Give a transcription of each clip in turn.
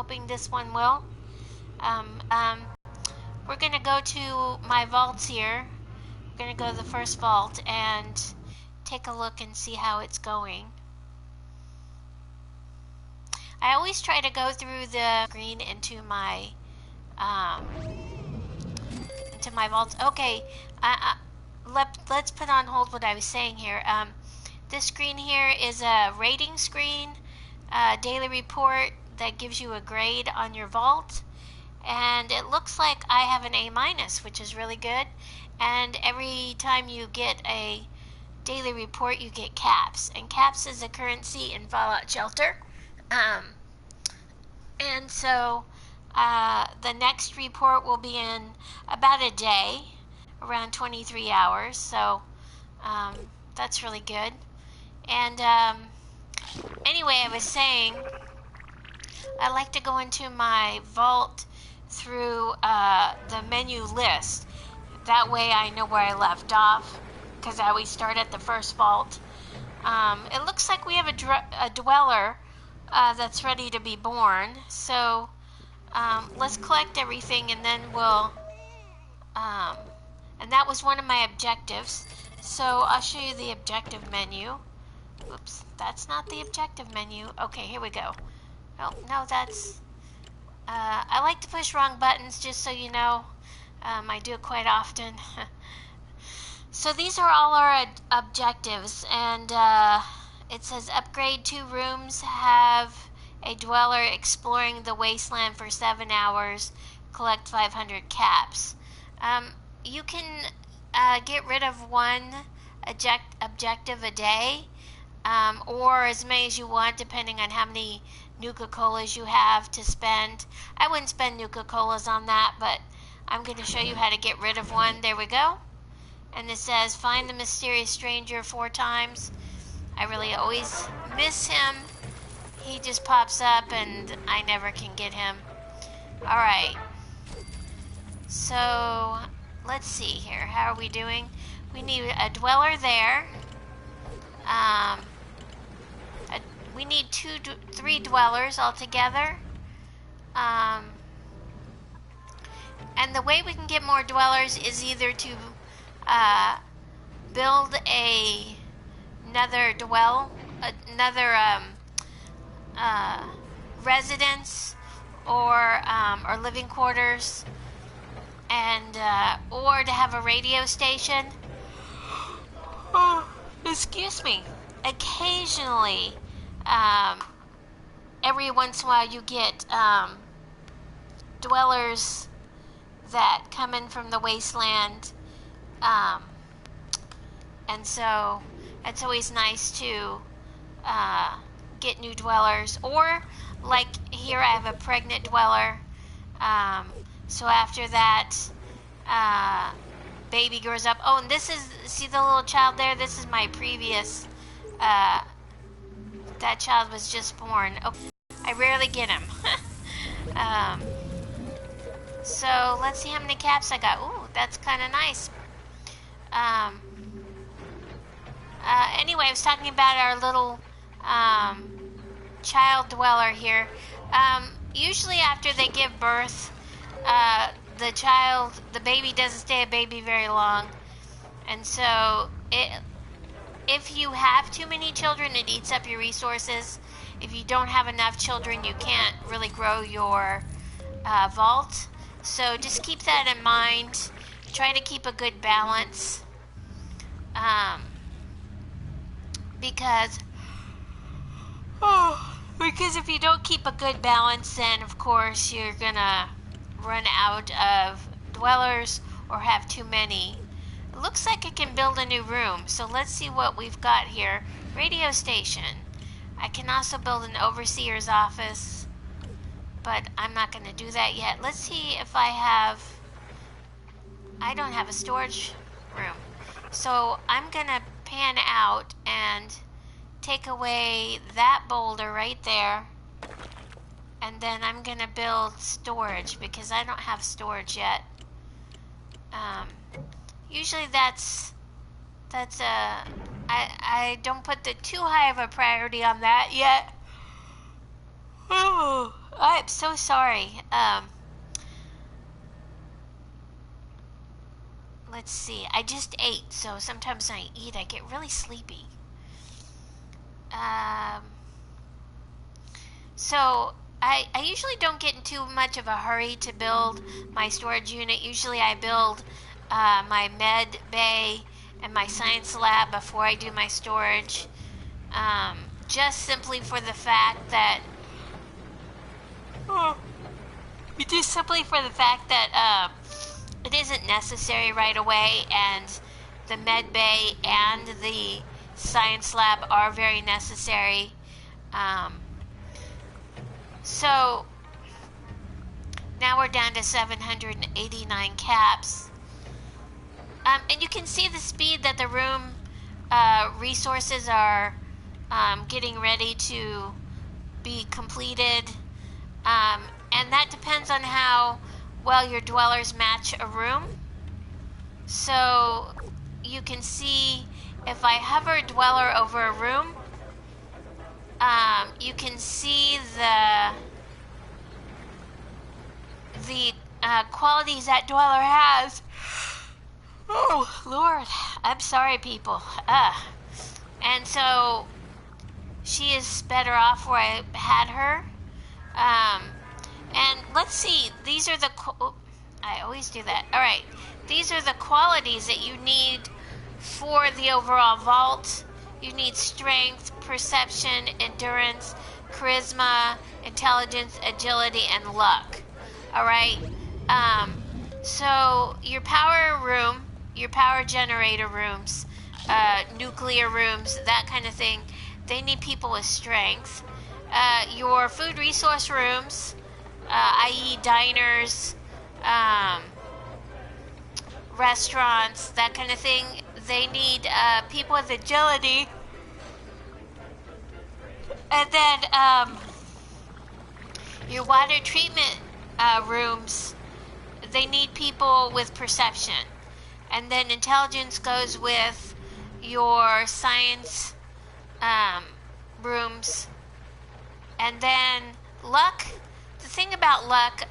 hoping this one will. We're going to go to my vaults here. We're going to go to the first vault and take a look and see how it's going. I always try to go through the screen into my vaults. Okay, let's put on hold what I was saying here. This screen here is a rating screen, daily report that gives you a grade on your vault. And it looks like I have an A-, which is really good. And every time you get a daily report, you get caps. And caps is a currency in Fallout Shelter. And so the next report will be in about a day, around 23 hours. So that's really good. And anyway, I was saying I like to go into my vault through the menu list. That way I know where I left off, because I always start at the first vault. It looks like we have a dweller that's ready to be born. So let's collect everything, and then we'll... and that was one of my objectives. So I'll show you the objective menu. Oops, that's not the objective menu. Okay, here we go. Oh, no, that's... I like to push wrong buttons, just so you know. I do it quite often. So these are all our objectives, and it says upgrade 2 rooms, have a dweller exploring the wasteland for 7 hours, collect 500 caps. You can get rid of one objective a day, or as many as you want, depending on how many Nuka-Colas you have to spend. I wouldn't spend Nuka-Colas on that, but I'm going to show you how to get rid of one. There we go. And it says find the mysterious stranger 4 times. I really always miss him. He just pops up and I never can get him. Alright. So let's see here. How are we doing? We need a dweller there. We need 3 dwellers altogether. And the way we can get more dwellers is either to build another residence or living quarters, and or to have a radio station. Oh, excuse me. Occasionally, every once in a while, you get dwellers that come in from the wasteland, and so it's always nice to get new dwellers. Or like here, I have a pregnant dweller, so after that baby grows up. Oh, and this is, see the little child there? This is my previous, that child was just born. Oh, I rarely get him. So let's see how many caps I got. Ooh, that's kind of nice. Anyway, I was talking about our little child dweller here. Usually after they give birth, the baby doesn't stay a baby very long. And so if you have too many children, it eats up your resources. If you don't have enough children, you can't really grow your vault. So just keep that in mind. Try to keep a good balance. Because if you don't keep a good balance, then of course you're gonna run out of dwellers or have too many. It looks like I can build a new room, so let's see what we've got here. Radio station. I can also build an overseer's office, but I'm not going to do that yet. Let's see if I don't have a storage room. So I'm going to pan out and take away that boulder right there. And then I'm going to build storage because I don't have storage yet. Usually I don't put too high of a priority on that yet. Oh, so sorry. Let's see. I just ate, so sometimes when I eat, I get really sleepy. So I usually don't get in too much of a hurry to build my storage unit. Usually I build my med bay and my science lab before I do my storage. Just simply for the fact that it isn't necessary right away, and the med bay and the science lab are very necessary. So now we're down to 789 caps. And you can see the speed that the room resources are getting ready to be completed. And that depends on how well your dwellers match a room. So you can see if I hover dweller over a room, you can see the qualities that dweller has. Oh, Lord. I'm sorry, people. And so she is better off where I had her. And let's see. These are the... I always do that. All right. These are the qualities that you need for the overall vault. You need strength, perception, endurance, charisma, intelligence, agility, and luck. All right? So your power room, your power generator rooms, nuclear rooms, that kind of thing, they need people with strength. Your food resource rooms, i.e. diners, restaurants, that kind of thing, they need people with agility. And then your water treatment rooms, they need people with perception. And then intelligence goes with your science rooms. And then luck, the thing about luck,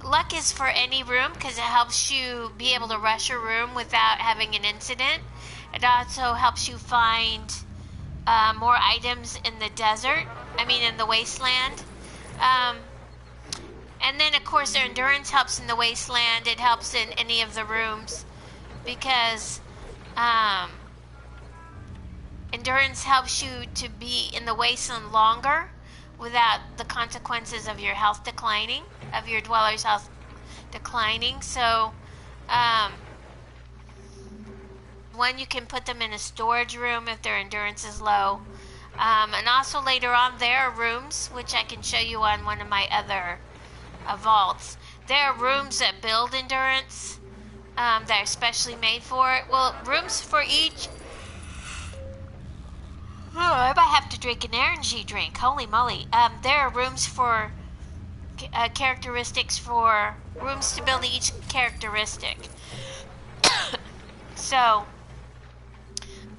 luck is for any room because it helps you be able to rush a room without having an incident. It also helps you find more items in the desert, in the wasteland. And then, of course, their endurance helps in the wasteland. It helps in any of the rooms because endurance helps you to be in the wasteland longer without the consequences of your health declining, of your dweller's health declining. So, one, you can put them in a storage room if their endurance is low. And also later on, there are rooms, which I can show you on one of my other vaults. There are rooms that build endurance that are specially made for it. Well, rooms for each... Oh, I might have to drink an energy drink. Holy moly. There are rooms for characteristics for rooms to build each characteristic. So,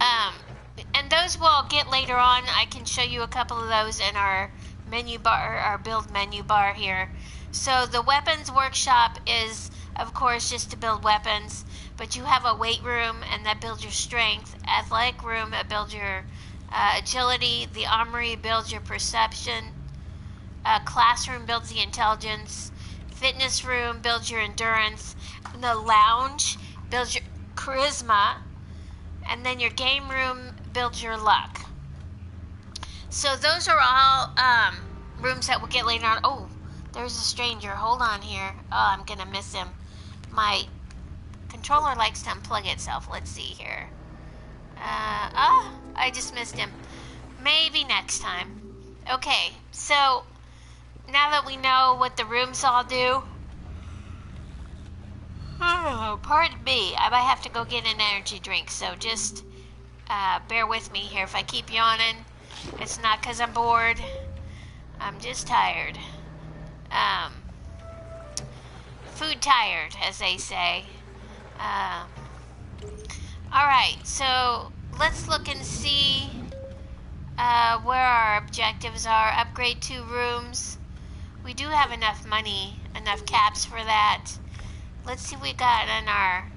and those we'll get later on. I can show you a couple of those in our menu bar, our build menu bar here. So the weapons workshop is, of course, just to build weapons, but you have a weight room, and that builds your strength. Athletic room, that builds your agility. The armory builds your perception. Classroom builds the intelligence. Fitness room builds your endurance. And the lounge builds your charisma. And then your game room builds your luck. So those are all rooms that we'll get later on. Oh, there's a stranger. Hold on here. Oh, I'm going to miss him. My controller likes to unplug itself. Let's see here. I just missed him. Maybe next time. Okay, so now that we know what the rooms all do, pardon me, I might have to go get an energy drink, so just bear with me here. If I keep yawning, it's not because I'm bored. I'm just tired. Food tired, as they say. Alright, so let's look and see where our objectives are. Upgrade 2 rooms. We do have enough money, enough caps for that. Let's see what we got in our...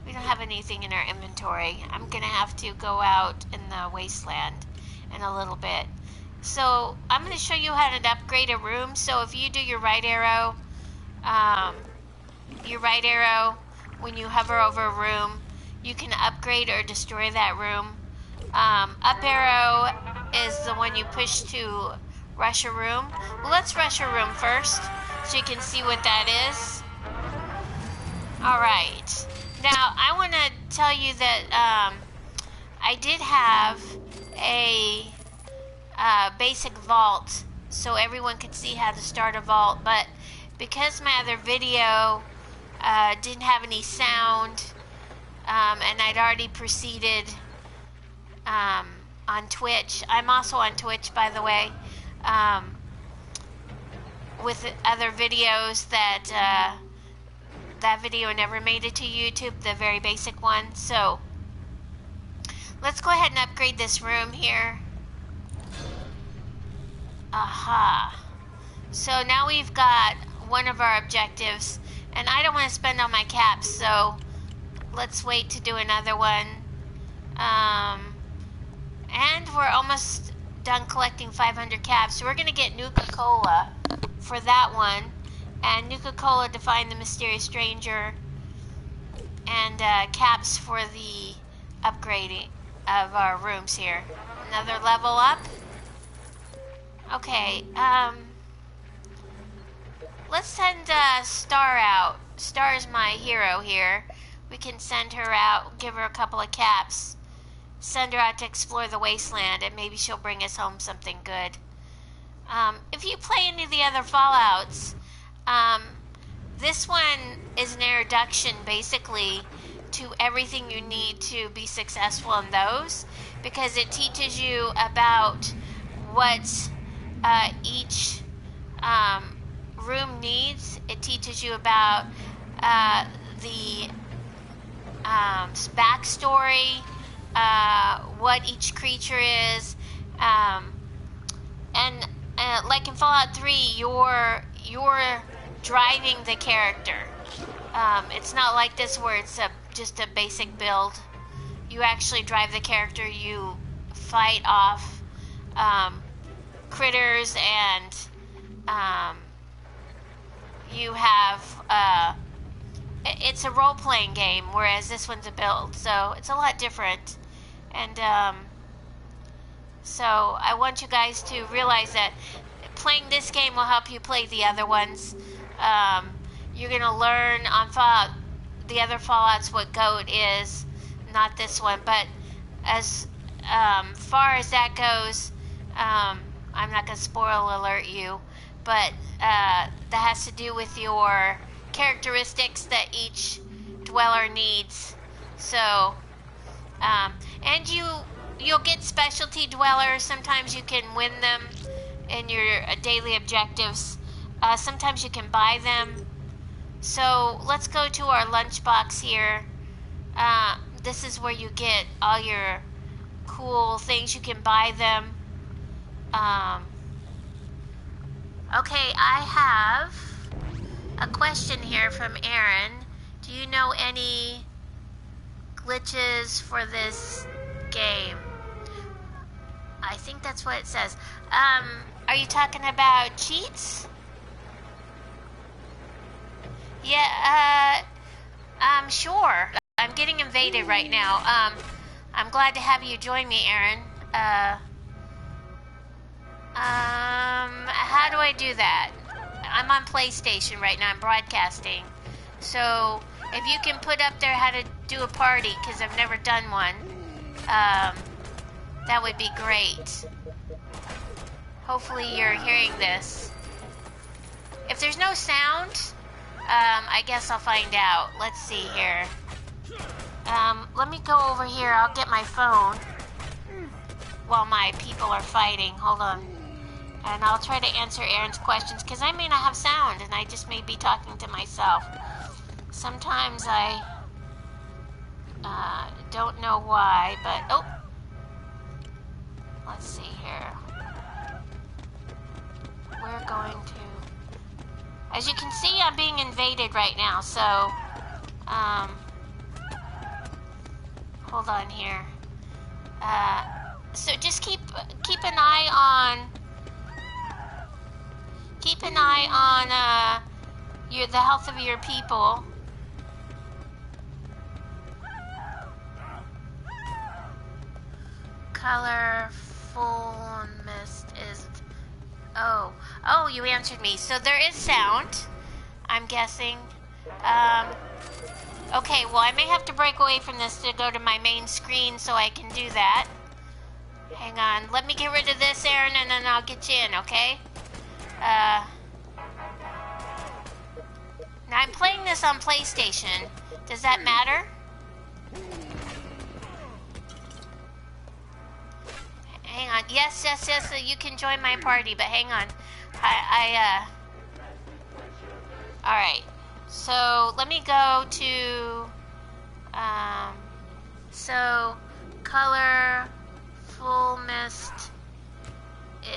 We don't have anything in our inventory. I'm going to have to go out in the wasteland in a little bit. So I'm going to show you how to upgrade a room. So if you do your right arrow, when you hover over a room, you can upgrade or destroy that room. Up arrow is the one you push to rush a room. Well, let's rush a room first so you can see what that is. Alright. Now, I want to tell you that I did have a basic vault so everyone could see how to start a vault, but because my other video didn't have any sound and I'd already proceeded on Twitch. I'm also on Twitch, by the way, with other videos that that video never made it to YouTube, the very basic one. So let's go ahead and upgrade this room here. Aha. So now we've got one of our objectives, and I don't want to spend all my caps, so let's wait to do another one. And we're almost done collecting 500 caps, so we're going to get Nuka-Cola for that one. And Nuka-Cola to find the mysterious stranger. And caps for the upgrading of our rooms here. Another level up. Okay, let's send Star out. Star is my hero here. We can send her out, give her a couple of caps. Send her out to explore the wasteland, and maybe she'll bring us home something good. If you play any of the other Fallouts, this one is an introduction, basically, to everything you need to be successful in those, because it teaches you about what each room needs. It teaches you about the backstory, what each creature is, and like in Fallout 3, you're driving the character. It's not like this where it's just a basic build. You actually drive the character. You fight off critters, and you have it's a role-playing game, whereas this one's a build, so it's a lot different. And so I want you guys to realize that playing this game will help you play the other ones. You're going to learn on Fallout, the other Fallouts, what GOAT is, not this one. But as far as that goes, I'm not going to spoil alert you, but that has to do with your characteristics that each dweller needs. So, and you'll get specialty dwellers. Sometimes you can win them in your daily objectives. Sometimes you can buy them. So let's go to our lunchbox here. This is where you get all your cool things. You can buy them. Okay, I have a question here from Aaron. Do you know any glitches for this game? I think that's what it says. Are you talking about cheats? Yeah, sure. I'm getting invaded right now. I'm glad to have you join me, Aaron. How do I do that? I'm on PlayStation right now. I'm broadcasting. So, if you can put up there how to do a party, because I've never done one, that would be great. Hopefully you're hearing this. If there's no sound, I guess I'll find out. Let's see here. Let me go over here. I'll get my phone while my people are fighting. Hold on. And I'll try to answer Aaron's questions, because I may not have sound, and I just may be talking to myself. Sometimes I don't know why, but... Oh! let's see here. We're going to... As you can see, I'm being invaded right now, so... hold on here. So just keep an eye on... Keep an eye on, the health of your people. Colorful mist is... Oh, you answered me. So there is sound, I'm guessing. Okay, well, I may have to break away from this to go to my main screen so I can do that. Hang on. Let me get rid of this, Aaron, and then I'll get you in, okay? Now, I'm playing this on PlayStation. Does that matter? Hang on. Yes, so you can join my party, but hang on. Alright. So, let me go to, so, color, full mist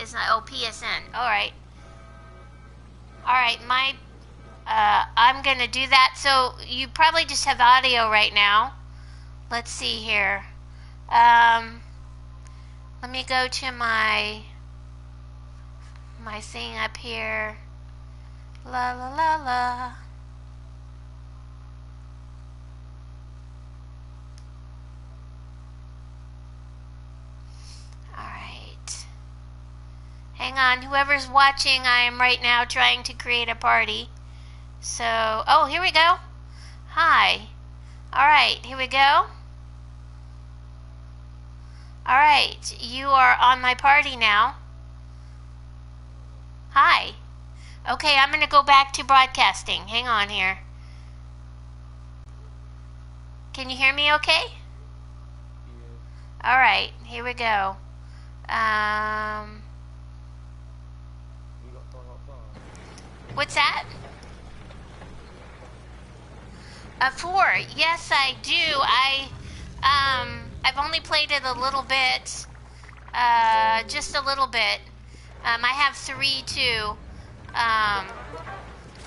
is not, PSN. Alright. Alright, I'm gonna do that. So, you probably just have audio right now. Let's see here. Let me go to my thing up here. La la la la. Alright. Hang on, whoever's watching, I am right now trying to create a party. So, oh, here we go. Hi. Alright, here we go. Alright, you are on my party now. Hi. Okay, I'm going to go back to broadcasting. Hang on here. Can you hear me okay? Yeah. Alright, here we go. What's that? 4. Yes, I do. I've only played it a little bit. Just a little bit. I have 3 too.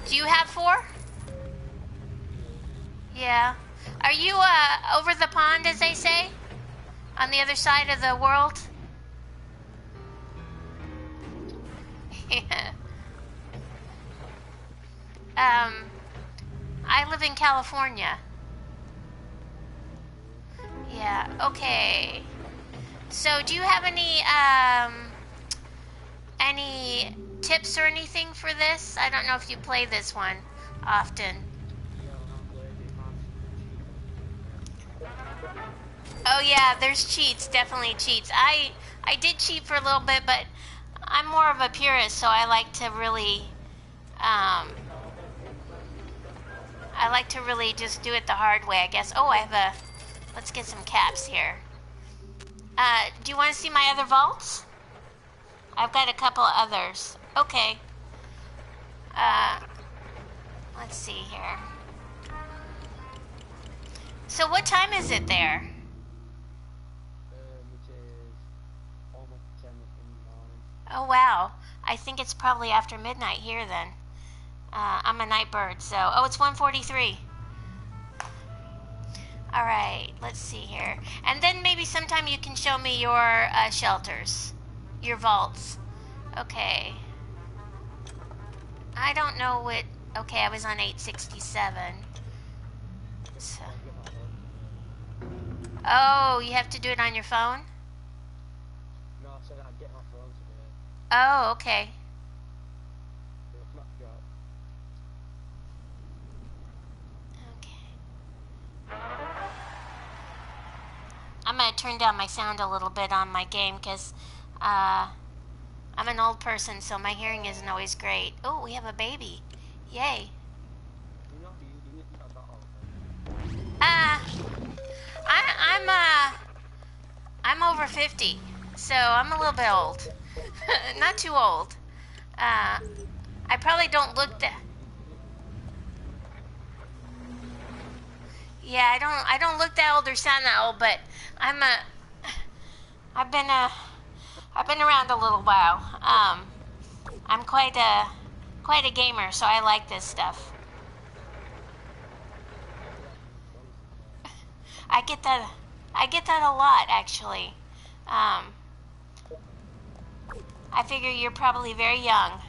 Do you have 4? Yeah. Are you over the pond, as they say? On the other side of the world? Yeah. I live in California. Yeah, okay. So, do you have any tips or anything for this? I don't know if you play this one often. Oh yeah, there's cheats, definitely cheats. I did cheat for a little bit, but I'm more of a purist, so I like to really just do it the hard way, I guess. Oh, let's get some caps here. Do you want to see my other vaults? I've got a couple others. Okay. Let's see here. So what time is it there? Which is almost 10 in the morning. Oh, wow. I think it's probably after midnight here then. I'm a night bird, so... Oh, it's 1:43. Alright, let's see here. And then maybe sometime you can show me your shelters. Your vaults. Okay. I don't know what... Okay, I was on 867. So. Oh, you have to do it on your phone? No, I said I'd get my phone today. Oh, okay. I'm going to turn down my sound a little bit on my game because I'm an old person, so my hearing isn't always great. Oh, we have a baby. Yay. I'm over 50, so I'm a little bit old. Not too old. I probably don't look that... Yeah, I don't look that old or sound that old, but I've been I've been around a little while. I'm quite a gamer, so I like this stuff. I get that. I get that a lot, actually. I figure you're probably very young,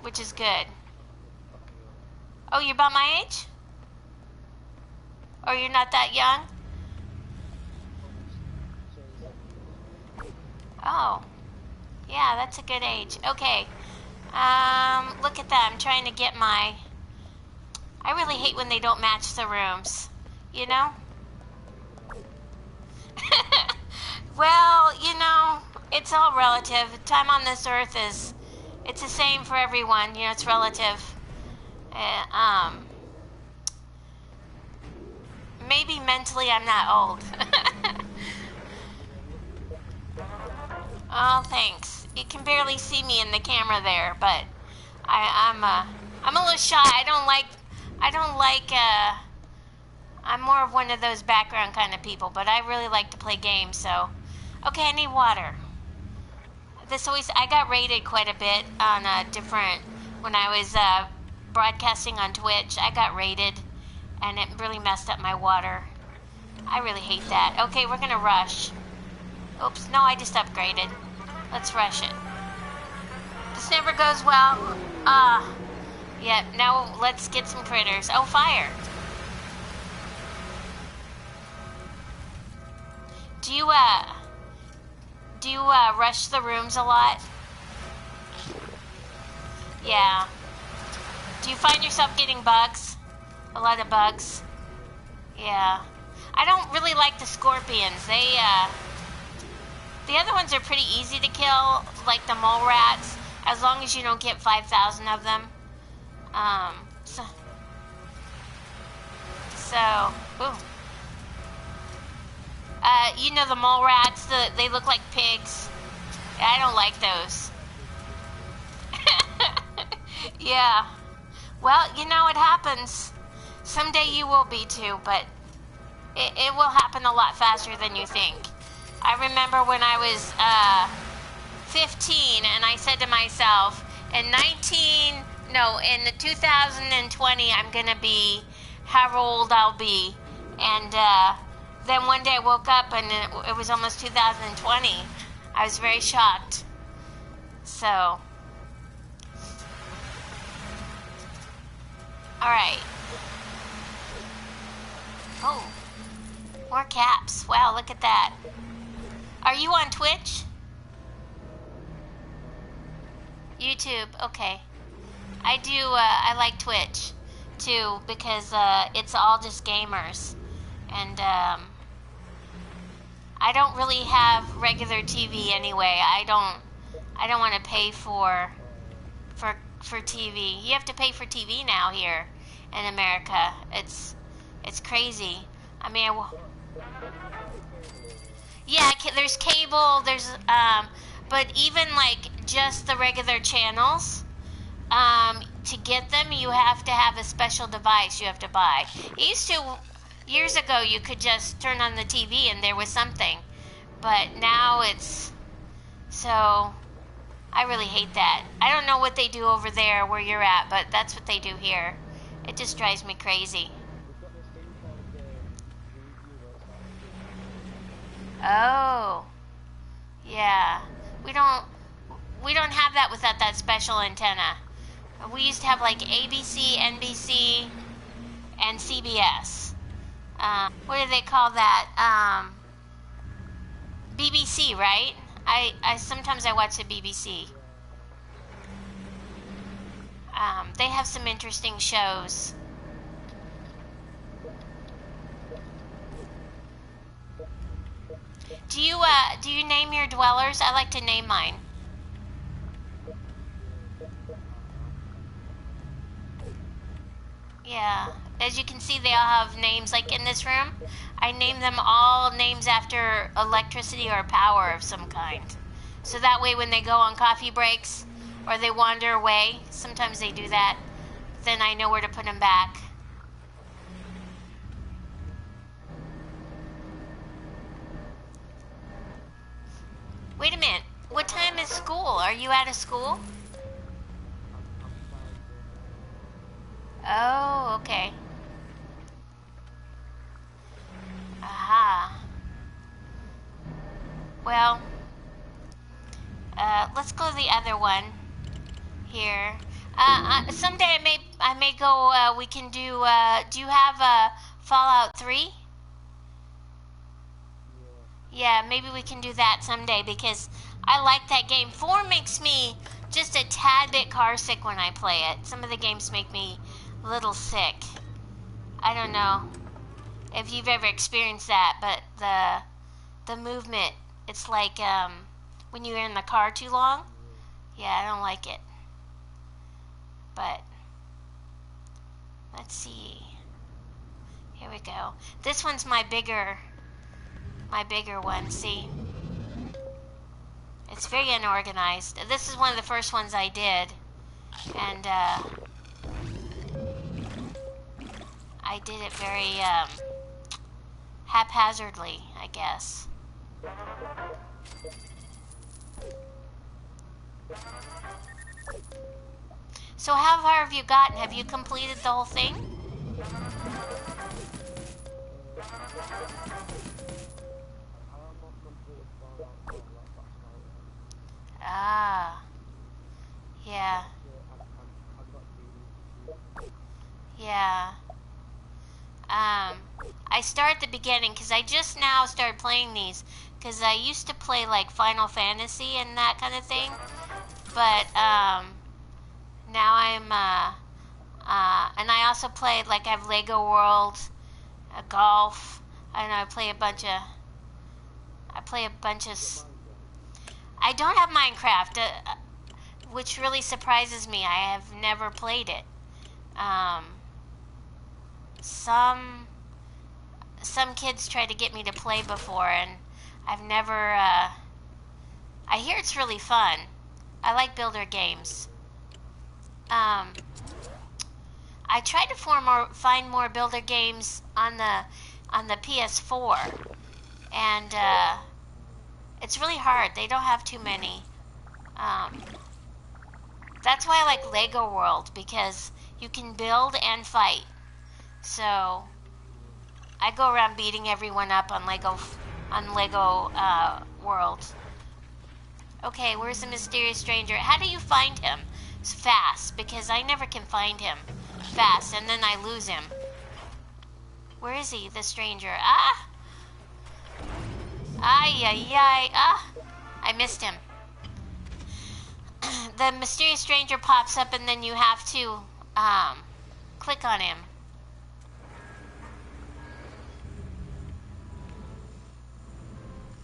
which is good. Oh, you're about my age? Or you're not that young? Oh, yeah, that's a good age. Okay. Look at that. I'm trying to get my... I really hate when they don't match the rooms. You know? Well, you know, it's all relative. Time on this earth is... It's the same for everyone. You know, it's relative. Maybe mentally I'm not old. Oh, thanks. You can barely see me in the camera there, but I'm a little shy. I'm more of one of those background kind of people, but I really like to play games, so. Okay, I need water. I got rated quite a bit on when I was broadcasting on Twitch. I got rated, and it really messed up my water. I really hate that. Okay, we're gonna rush. Oops, no, I just upgraded. Let's rush it. This never goes well. Yeah, now let's get some critters. Oh, fire. Do you rush the rooms a lot? Yeah. Do you find yourself getting bugs? A lot of bugs? Yeah. I don't really like the scorpions. The other ones are pretty easy to kill, like the mole rats, as long as you don't get 5,000 of them. Ooh. You know the mole rats, they look like pigs. I don't like those. Yeah. Well, you know, it happens. Someday you will be too, but it will happen a lot faster than you think. I remember when I was 15 and I said to myself, in 2020, I'm going to be however old I'll be. And then one day I woke up and it was almost 2020. I was very shocked. So, alright. Oh, more caps. Wow, look at that. Are you on Twitch? YouTube, okay. I like Twitch, too, because it's all just gamers. And, I don't really have regular TV anyway. I don't want to pay for TV. You have to pay for TV now here in America. It's crazy. I mean, yeah, there's cable, but even like just the regular channels, to get them, you have to have a special device you have to buy. Years ago, you could just turn on the TV and there was something, but now so I really hate that. I don't know what they do over there where you're at, but that's what they do here. It just drives me crazy. Oh, yeah. We don't have that without that special antenna. We used to have like ABC, NBC, and CBS. What do they call that? BBC, right? I sometimes I watch the BBC. They have some interesting shows. Do you name your dwellers? I like to name mine. Yeah. As you can see, they all have names. Like in this room, I name them all names after electricity or power of some kind. So that way when they go on coffee breaks or they wander away, sometimes they do that, then I know where to put them back. Wait a minute. What time is school? Are you out of school? Oh, okay. Aha. Well, let's go to the other one here. Someday I may go. We can do. Do you have Fallout 3? Yeah, maybe we can do that someday because I like that game. 4 makes me just a tad bit car sick when I play it. Some of the games make me a little sick. I don't know if you've ever experienced that, but the movement, it's like when you're in the car too long. Yeah, I don't like it. But let's see. Here we go. This one's my bigger one. See, it's very unorganized. This is one of the first ones I did, and I did it very haphazardly, I guess. So how far have you gotten? Have you completed the whole thing? Ah, yeah. Yeah. I start at the beginning because I just now started playing these because I used to play like Final Fantasy and that kind of thing, but now I'm and I also played like I have Lego World, golf. I don't know. I play a bunch of. I don't have Minecraft, which really surprises me. I have never played it. Some kids tried to get me to play before, and I've never. I hear it's really fun. I like builder games. I tried to find more builder games on the PS4, and it's really hard. They don't have too many. That's why I like Lego World, because you can build and fight. So I go around beating everyone up on Lego World. Okay, where's the mysterious stranger? How do you find him? It's fast, because I never can find him fast, and then I lose him. Where is he, the stranger? Ah! Ay, ay, ay. Ah! I missed him. The mysterious stranger pops up, and then you have to click on him.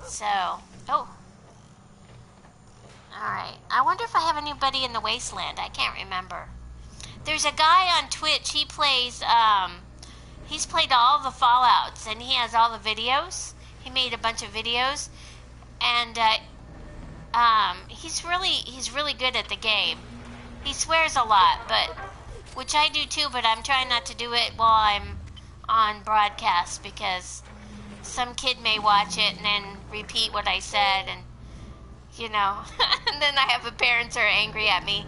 So, oh. Alright. I wonder if I have anybody in the wasteland. I can't remember. There's a guy on Twitch. He plays, he's played all the Fallouts, and he has all the videos. He made a bunch of videos, and he's really good at the game. He swears a lot, but which I do too, but I'm trying not to do it while I'm on broadcast because some kid may watch it and then repeat what I said, and you know, and then I have parents who are angry at me.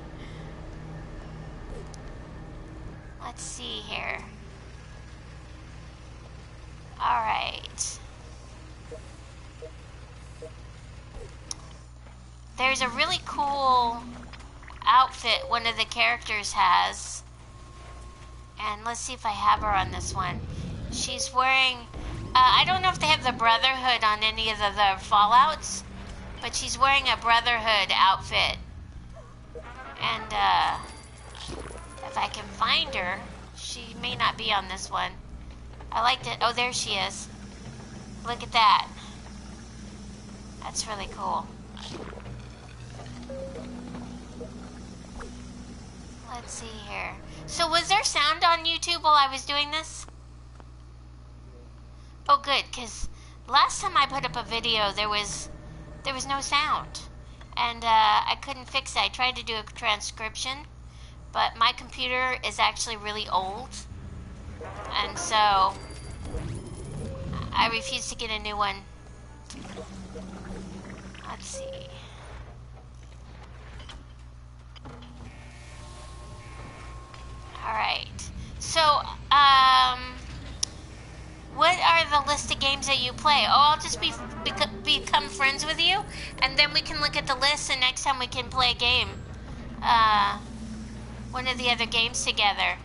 Let's see here. All right. There's a really cool outfit one of the characters has. And let's see if I have her on this one. She's wearing... I don't know if they have the Brotherhood on any of the Fallouts, but she's wearing a Brotherhood outfit. And if I can find her, she may not be on this one. I liked it. Oh, there she is. Look at that. That's really cool. Let's see here. So was there sound on YouTube while I was doing this? Oh, good, because last time I put up a video, there was no sound. And I couldn't fix it. I tried to do a transcription, but my computer is actually really old. And so I refuse to get a new one. Let's see. Alright. So, what are the list of games that you play? Oh, I'll just become friends with you, and then we can look at the list, and next time we can play a game. One of the other games together.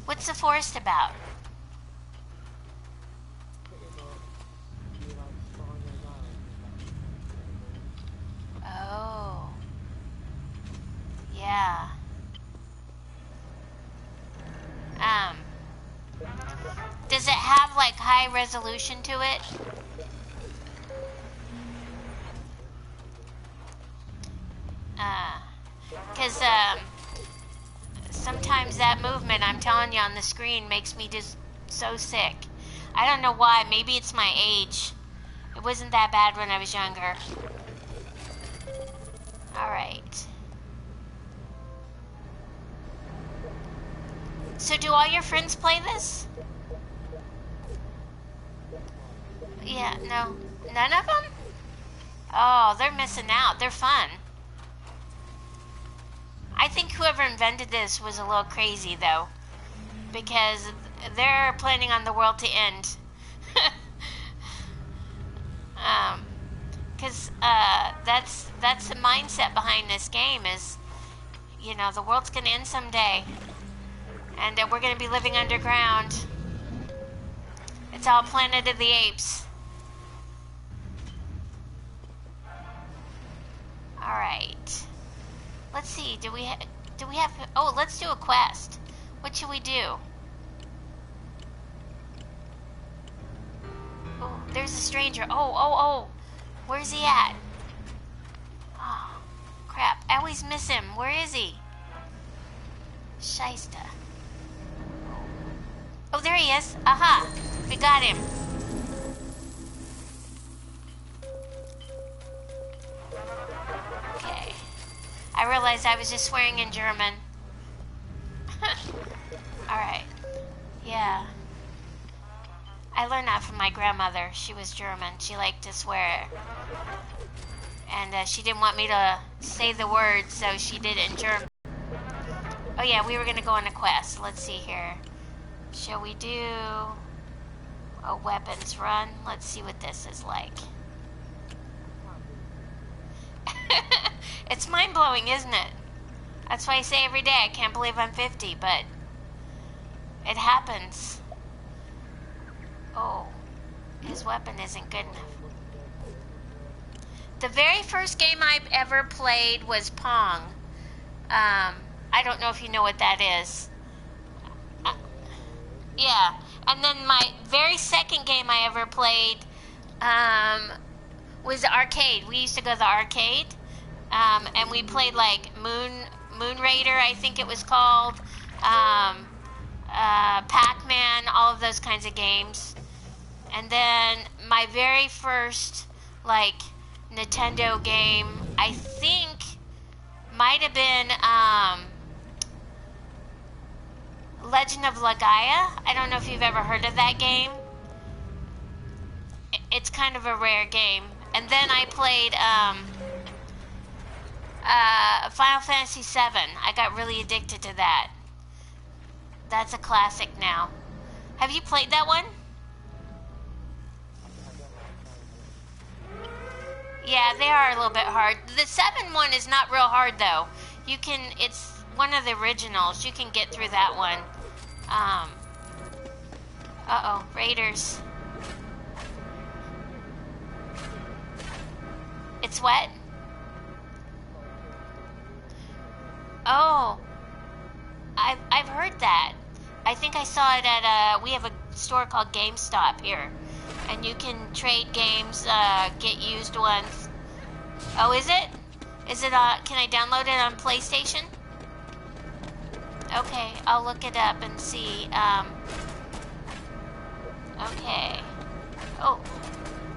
What's the forest about? Oh. Yeah. Does it have like high resolution to it? Because sometimes that movement, I'm telling you, on the screen makes me just so sick. I don't know why. Maybe it's my age. It wasn't that bad when I was younger. Alright. So do all your friends play this? Yeah, no. None of them? Oh, they're missing out. They're fun. I think whoever invented this was a little crazy, though. Because they're planning on the world to end. Because that's the mindset behind this game is, you know, the world's going to end someday. And we're going to be living underground. It's all Planet of the Apes. Alright. Let's see, do we have, oh, let's do a quest. What should we do? Oh, there's a stranger. Oh. Where's he at? Oh, crap. I always miss him. Where is he? Shysta. Oh, there he is. Aha. We got him. Okay. I realized I was just swearing in German. Alright. Yeah. I learned that from my grandmother. She was German. She liked to swear. And she didn't want me to say the words, so she did it in German. Oh yeah, we were going to go on a quest. Let's see here. Shall we do a weapons run? Let's see what this is like. It's mind-blowing, isn't it? That's why I say every day, I can't believe I'm 50, but it happens. Oh, his weapon isn't good enough. The very first game I ever played was Pong. I don't know if you know what that is. Yeah, and then my very second game I ever played was the arcade. We used to go to the arcade, and we played like Moon Raider, I think it was called, Pac-Man, all of those kinds of games. And then my very first like Nintendo game, I think, might have been Legend of Legaia. I don't know if you've ever heard of that game. It's kind of a rare game. And then I played Final Fantasy VII. I got really addicted to that. That's a classic now. Have you played that one? Yeah, they are a little bit hard. The 7 one is not real hard, though. You can, it's one of the originals. You can get through that one. Uh-oh, Raiders. It's what? Oh, I've heard that. I think I saw it at, we have a store called GameStop here. And you can trade games, get used ones. Oh, is it? Is it, can I download it on PlayStation? Okay, I'll look it up and see, okay. Oh,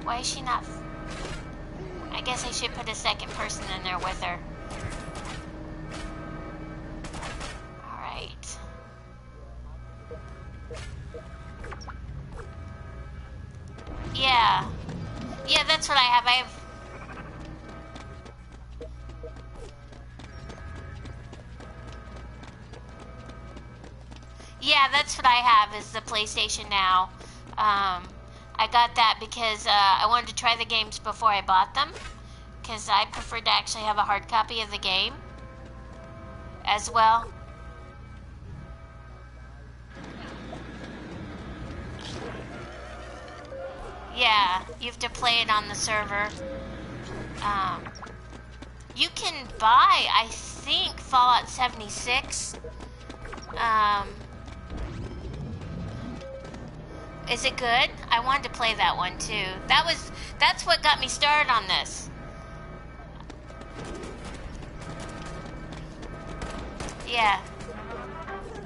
why is she not, I guess I should put a second person in there with her. Alright. Yeah. Yeah, that's what I have. I have... Yeah, that's what I have, is the PlayStation Now. I got that because I wanted to try the games before I bought them, because I preferred to actually have a hard copy of the game as well. Yeah, you have to play it on the server. You can buy, I think, Fallout 76. Is it good? I wanted to play that one too. That's what got me started on this. Yeah.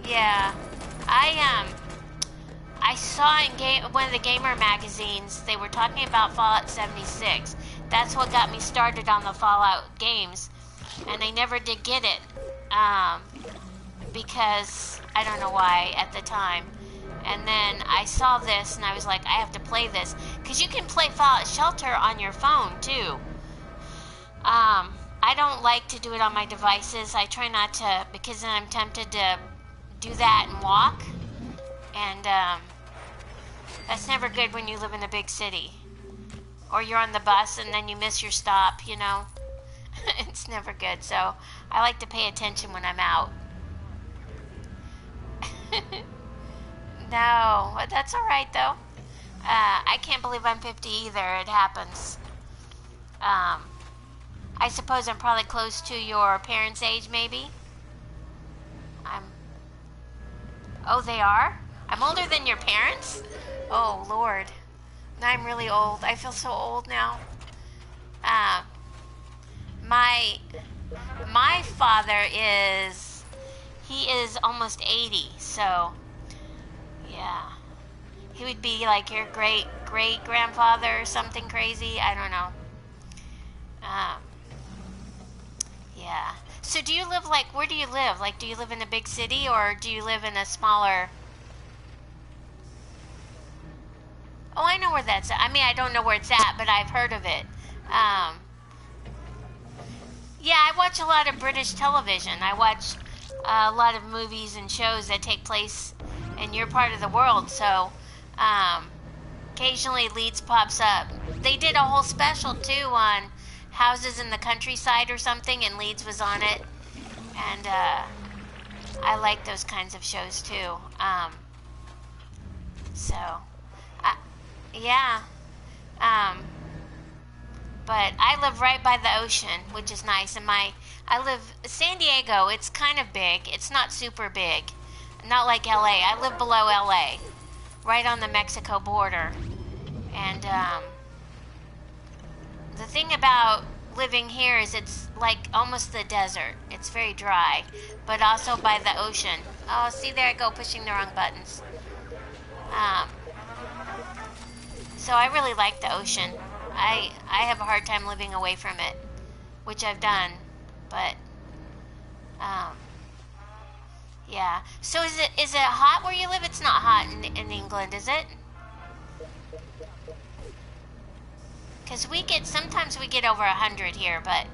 Yeah. I saw in one of the gamer magazines, they were talking about Fallout 76. That's what got me started on the Fallout games. And I never did get it. Because I don't know why at the time. And then I saw this and I was like, I have to play this. Because you can play Fallout Shelter on your phone too. I don't like to do it on my devices. I try not to, because then I'm tempted to do that and walk. And that's never good when you live in a big city. Or you're on the bus and then you miss your stop, you know. It's never good. So I like to pay attention when I'm out. No, but that's all right though. I can't believe I'm 50 either. It happens. I suppose I'm probably close to your parents' age, maybe. Oh, they are? I'm older than your parents? Oh, Lord. I'm really old. I feel so old now. My father he is almost 80, so yeah. He would be like your great-great-grandfather or something crazy. I don't know. Yeah. So do you live, like, where do you live? Like, do you live in a big city or do you live in a smaller... Oh, I know where that's at. I mean, I don't know where it's at, but I've heard of it. Yeah, I watch a lot of British television. I watch a lot of movies and shows that take place in your part of the world, so occasionally Leeds pops up. They did a whole special, too, on houses in the countryside or something, and Leeds was on it. And I like those kinds of shows, too. Yeah. But I live right by the ocean, which is nice. And San Diego, it's kind of big. It's not super big. Not like LA. I live below LA, right on the Mexico border. And the thing about living here is it's like almost the desert. It's very dry, but also by the ocean. Oh, see, there I go, pushing the wrong buttons. So I really like the ocean. I have a hard time living away from it, which I've done, but yeah. So is it hot where you live? It's not hot in England, is it? Because sometimes we get over 100 here, but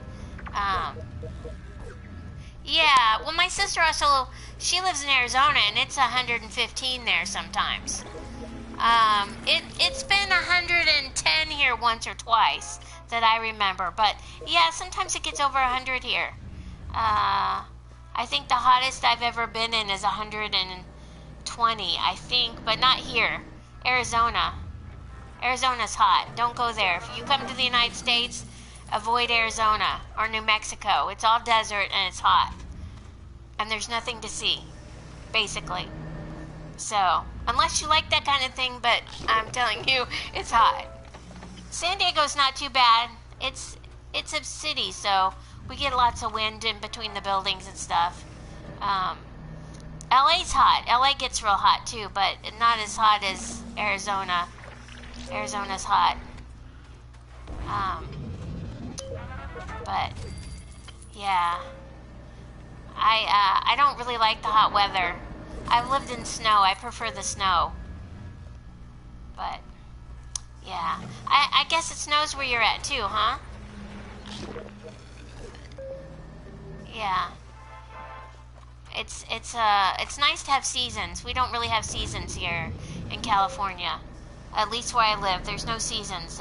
yeah. Well, my sister also, she lives in Arizona, and it's 115 there sometimes. It's been 110 here once or twice that I remember, but yeah, sometimes it gets over 100 here. I think the hottest I've ever been in is 120, I think, but not here. Arizona. Arizona's hot. Don't go there. If you come to the United States, avoid Arizona or New Mexico. It's all desert and it's hot. And there's nothing to see, basically. So, unless you like that kind of thing, but I'm telling you, it's hot. San Diego's not too bad. It's a city, so we get lots of wind in between the buildings and stuff. LA's hot. LA gets real hot too, but not as hot as Arizona. Arizona's hot. But yeah, I don't really like the hot weather. I've lived in snow. I prefer the snow. But yeah, I guess it snows where you're at too, huh? Yeah. It's nice to have seasons. We don't really have seasons here in California. At least where I live, there's no seasons.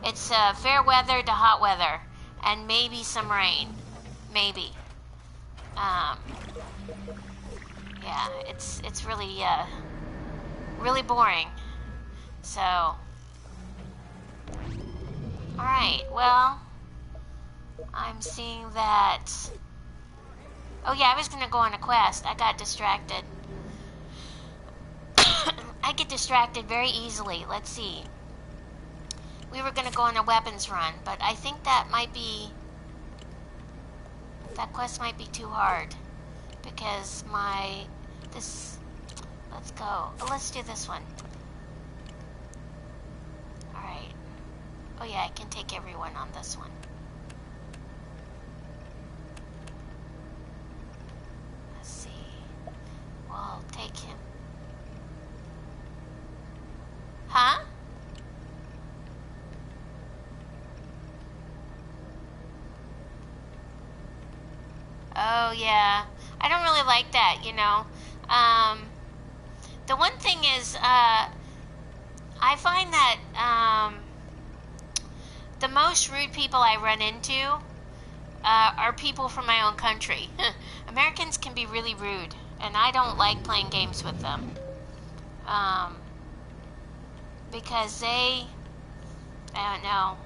It's fair weather to hot weather, and maybe some rain, maybe. Um, yeah, it's really really boring. So, all right. Well, I'm seeing that. Oh yeah, I was gonna go on a quest. I got distracted. I get distracted very easily. Let's see. We were gonna go on a weapons run, but I think that quest might be too hard because let's go. Let's do this one. All right. Oh yeah, I can take everyone on this one. Let's see. We'll take him. Huh? Oh yeah, I don't really like that, you know. The one thing is, I find that the most rude people I run into are people from my own country. Americans can be really rude, and I don't like playing games with them because I don't know.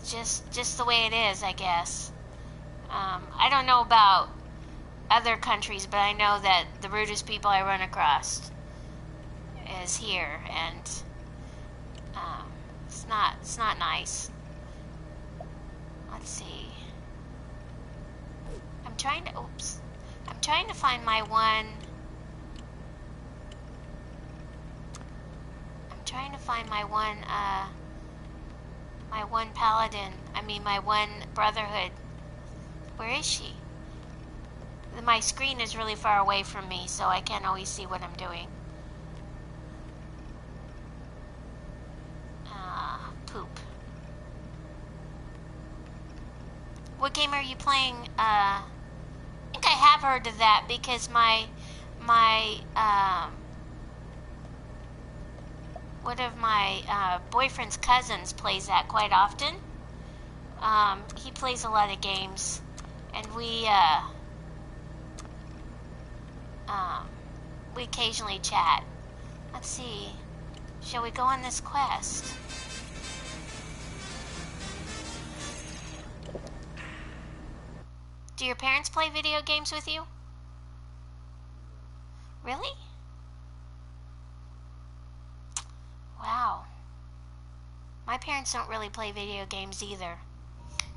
Just the way it is, I guess. I don't know about other countries, but I know that the rudest people I run across is here, and it's not nice. Let's see. I'm trying to find my one. I'm trying to find my one. My one paladin. I mean, my one brotherhood. Where is she? My screen is really far away from me, so I can't always see what I'm doing. Poop. What game are you playing? I think I have heard of that because my one of my boyfriend's cousins plays that quite often. He plays a lot of games, and we occasionally chat. Let's see. Shall we go on this quest? Do your parents play video games with you? Really? Wow. My parents don't really play video games either.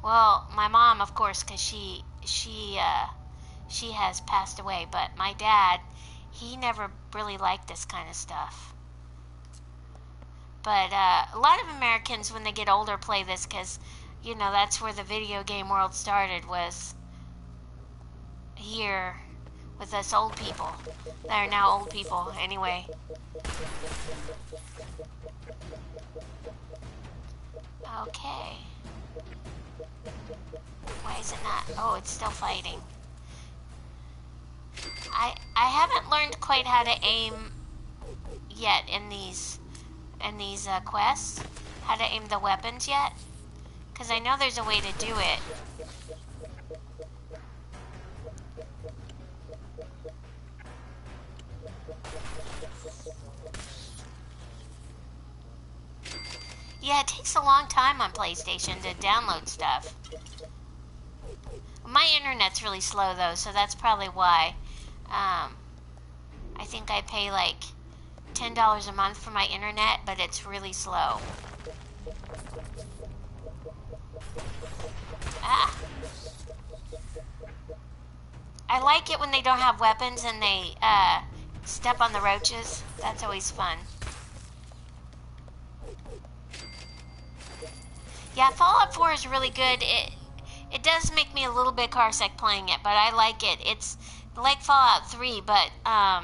Well, my mom, of course, because she has passed away. But my dad, he never really liked this kind of stuff. But a lot of Americans, when they get older, play this because, you know, that's where the video game world started, was here with us old people that are now old people anyway. Okay. Why is it not? Oh, it's still fighting. I haven't learned quite how to aim yet in these quests. How to aim the weapons yet? Because I know there's a way to do it. Yeah, it takes a long time on PlayStation to download stuff. My internet's really slow though, so that's probably why. I think I pay like $10 a month for my internet, but it's really slow. Ah. I like it when they don't have weapons and they step on the roaches. That's always fun. Yeah, Fallout 4 is really good. It does make me a little bit carsick playing it, but I like it. It's like Fallout 3, but uh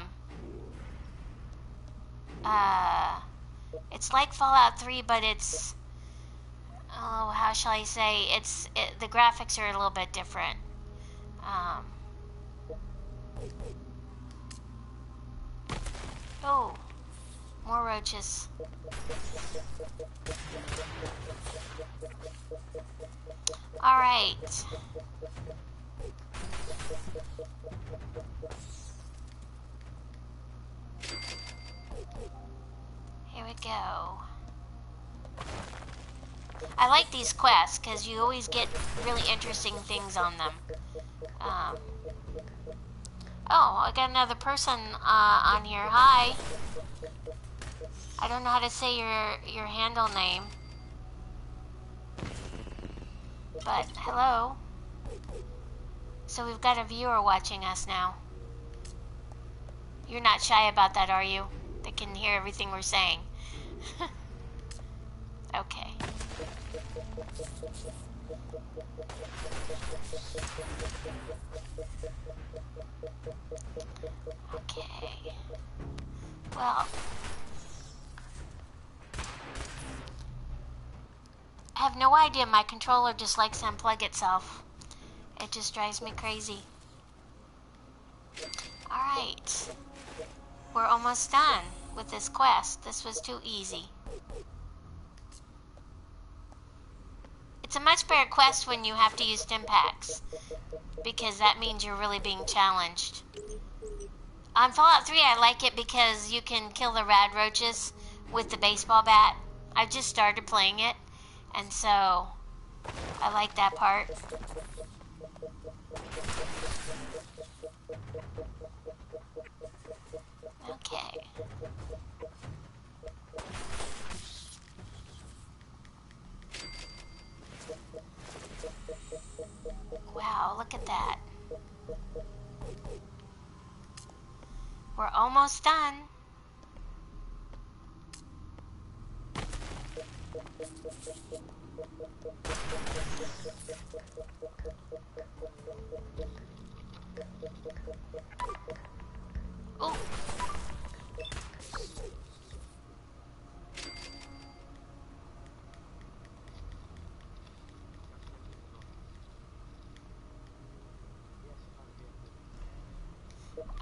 it's like Fallout 3, but it's, oh, how shall I say? The graphics are a little bit different. Um oh, more roaches. All right. Here we go. I like these quests because you always get really interesting things on them. Um, oh, I got another person on here. Hi. I don't know how to say your handle name, but hello. So we've got a viewer watching us now. You're not shy about that, are you? They can hear everything we're saying. Okay. Okay. Well, I have no idea. My controller just likes to unplug itself. It just drives me crazy. Alright. We're almost done with this quest. This was too easy. It's a much better quest when you have to use Stimpaks, because that means you're really being challenged. On Fallout 3, I like it because you can kill the rad roaches with the baseball bat. I've just started playing it, and so I like that part. Okay. Wow, look at that. We're almost done. Ooh.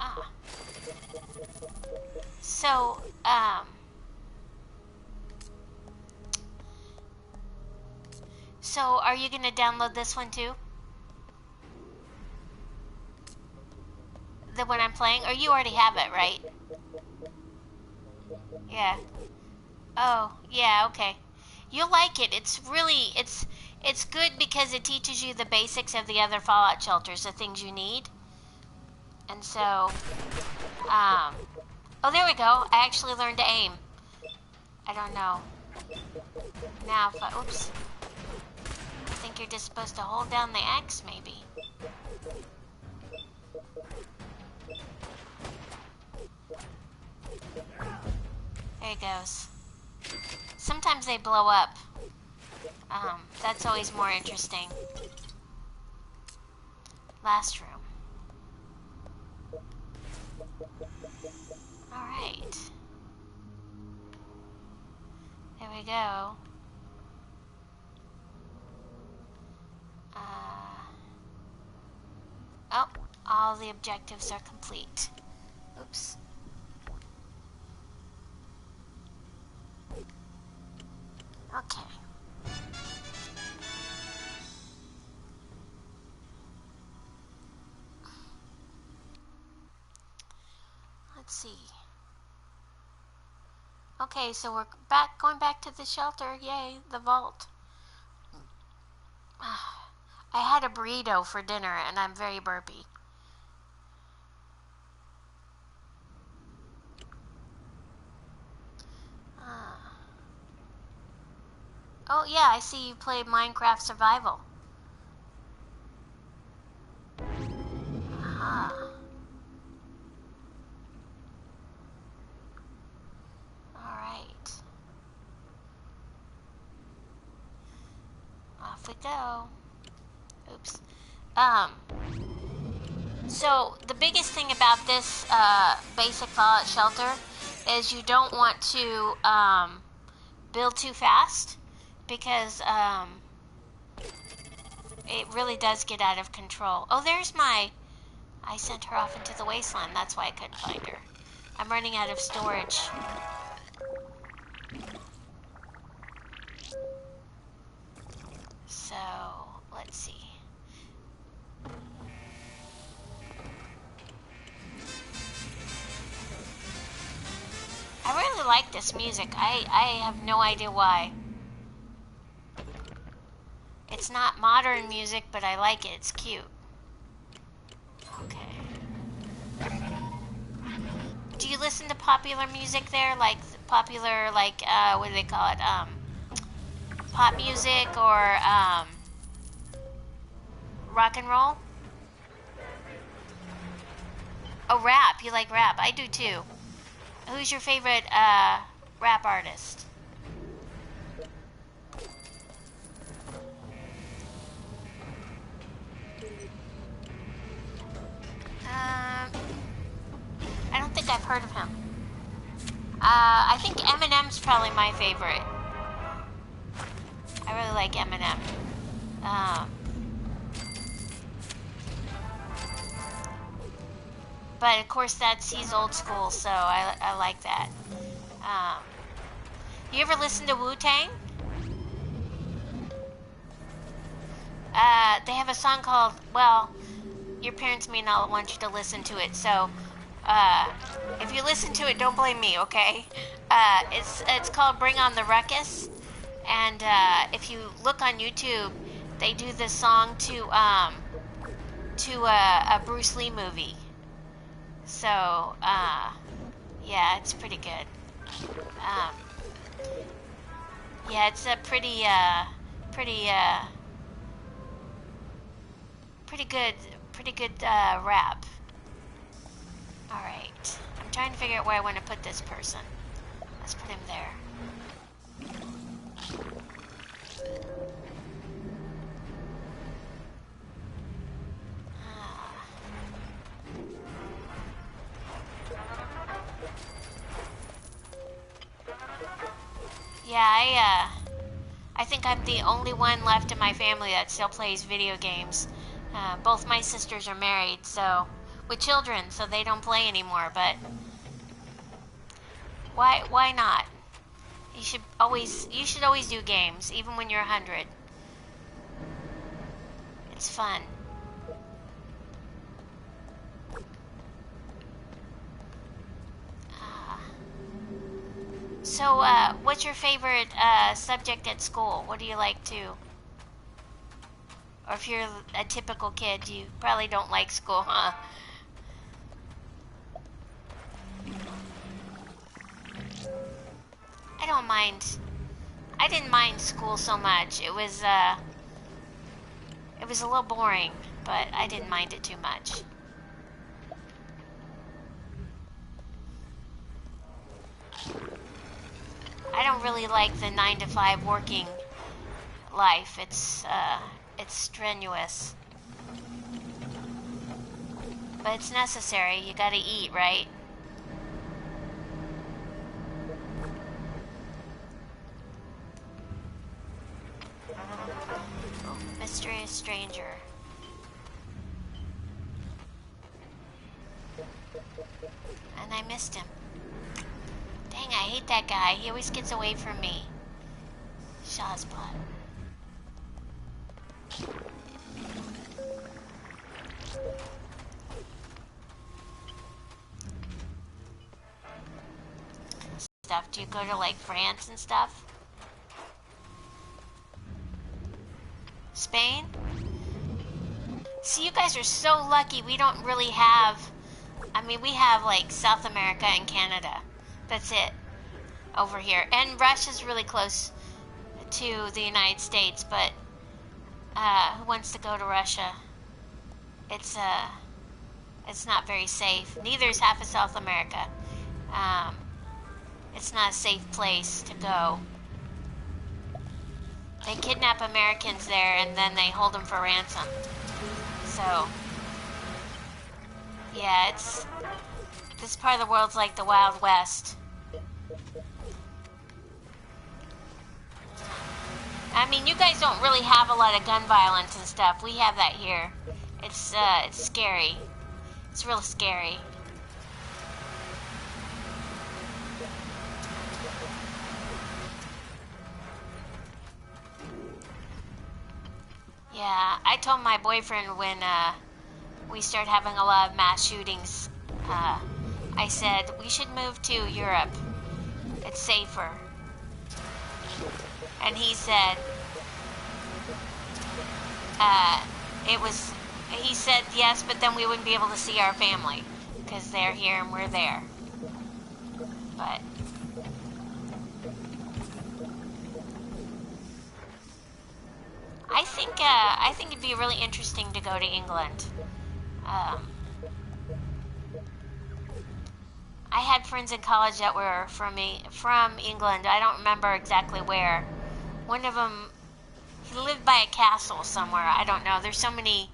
Ah. So, so are you gonna download this one too? The one I'm playing? Or you already have it, right? Yeah. Oh, yeah, okay. You'll like it. It's good because it teaches you the basics of the other Fallout shelters, the things you need. And so, oh, there we go. I actually learned to aim. I don't know. Now, if I, oops. I think you're just supposed to hold down the X, maybe. There it goes. Sometimes they blow up. That's always more interesting. Last room. Alright. There we go. Oh, all the objectives are complete. Oops. Okay. Let's see. Okay, so we're going back to the shelter. Yay, the vault. I had a burrito for dinner and I'm very burpy. Oh yeah, I see you play Minecraft Survival. Alright. we go. Oops. So the biggest thing about this basic fallout shelter is you don't want to build too fast because it really does get out of control. Oh, there's my... I sent her off into the wasteland. That's why I couldn't find her. I'm running out of storage. So, let's see. I really like this music. I have no idea why. It's not modern music, but I like it. It's cute. Okay. Do you listen to popular music there? Like popular, like, what do they call it? Pop music or, rock and roll? Oh, rap. You like rap. I do too. Who's your favorite, rap artist? I don't think I've heard of him. I think Eminem's probably my favorite. I really like Eminem. But of course he's old school, so I like that. You ever listen to Wu-Tang? They have a song called, well, your parents may not want you to listen to it, so if you listen to it, don't blame me, okay? It's called Bring on the Ruckus, and if you look on YouTube, they do this song to a Bruce Lee movie. So, yeah, it's pretty good. Yeah, it's a pretty good rap. Alright. I'm trying to figure out where I want to put this person. Let's put him there. Yeah, I think I'm the only one left in my family that still plays video games. Both my sisters are married, so with children, so they don't play anymore. But why not? You should always do games, even when you're 100. It's fun. So, what's your favorite subject at school? What do you like to? Or if you're a typical kid, you probably don't like school, huh? I don't mind. I didn't mind school so much. It was a little boring, but I didn't mind it too much. I don't really like the 9-to-5 working life. It's strenuous. But it's necessary. You gotta eat, right? Oh, mysterious stranger. And I missed him. Dang, I hate that guy. He always gets away from me. Shaw's blood. Stuff. Do you go to like France and stuff? Spain? See, you guys are so lucky. We don't really have... I mean, we have like South America and Canada. That's it over here. And Russia's really close to the United States, but who wants to go to Russia? It's not very safe. Neither is half of South America. It's not a safe place to go. They kidnap Americans there and then they hold them for ransom. So, yeah, this part of the world's like the Wild West. I mean, you guys don't really have a lot of gun violence and stuff. We have that here. It's scary. It's real scary. Yeah, I told my boyfriend when we started having a lot of mass shootings, I said, we should move to Europe. It's safer. And he said, he said yes, but then we wouldn't be able to see our family because they're here and we're there. But I think it'd be really interesting to go to England. I had friends in college that were from England. I don't remember exactly where. One of them, he lived by a castle somewhere. I don't know. There's so many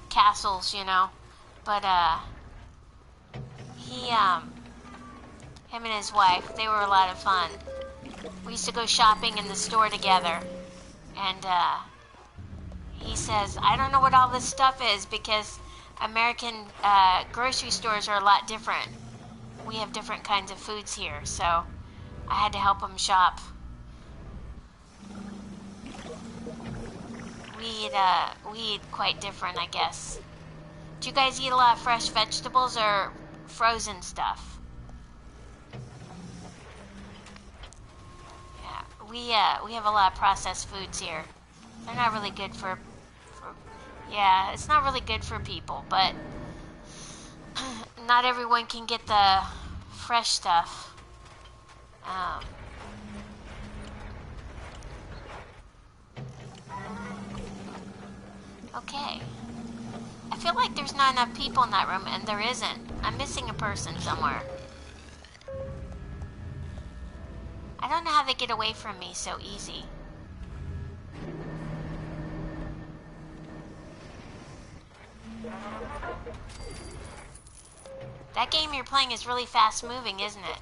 castles, you know. But him and his wife, they were a lot of fun. We used to go shopping in the store together, and he says, I don't know what all this stuff is because American grocery stores are a lot different. We have different kinds of foods here, so I had to help him shop. We eat quite different, I guess. Do you guys eat a lot of fresh vegetables or frozen stuff? Yeah, we have a lot of processed foods here. They're not really good for yeah, it's not really good for people, but not everyone can get the fresh stuff. Okay. I feel like there's not enough people in that room, and there isn't. I'm missing a person somewhere. I don't know how they get away from me so easy. That game you're playing is really fast moving, isn't it?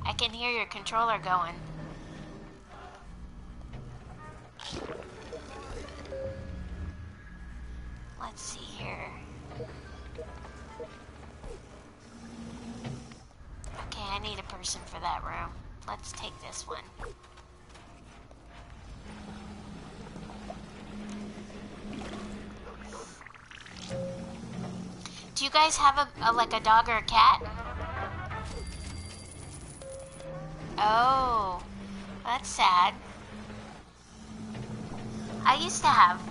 I can hear your controller going. Let's see here. Okay, I need a person for that room. Let's take this one. Do you guys have like a dog or a cat? Oh, that's sad. I used to have,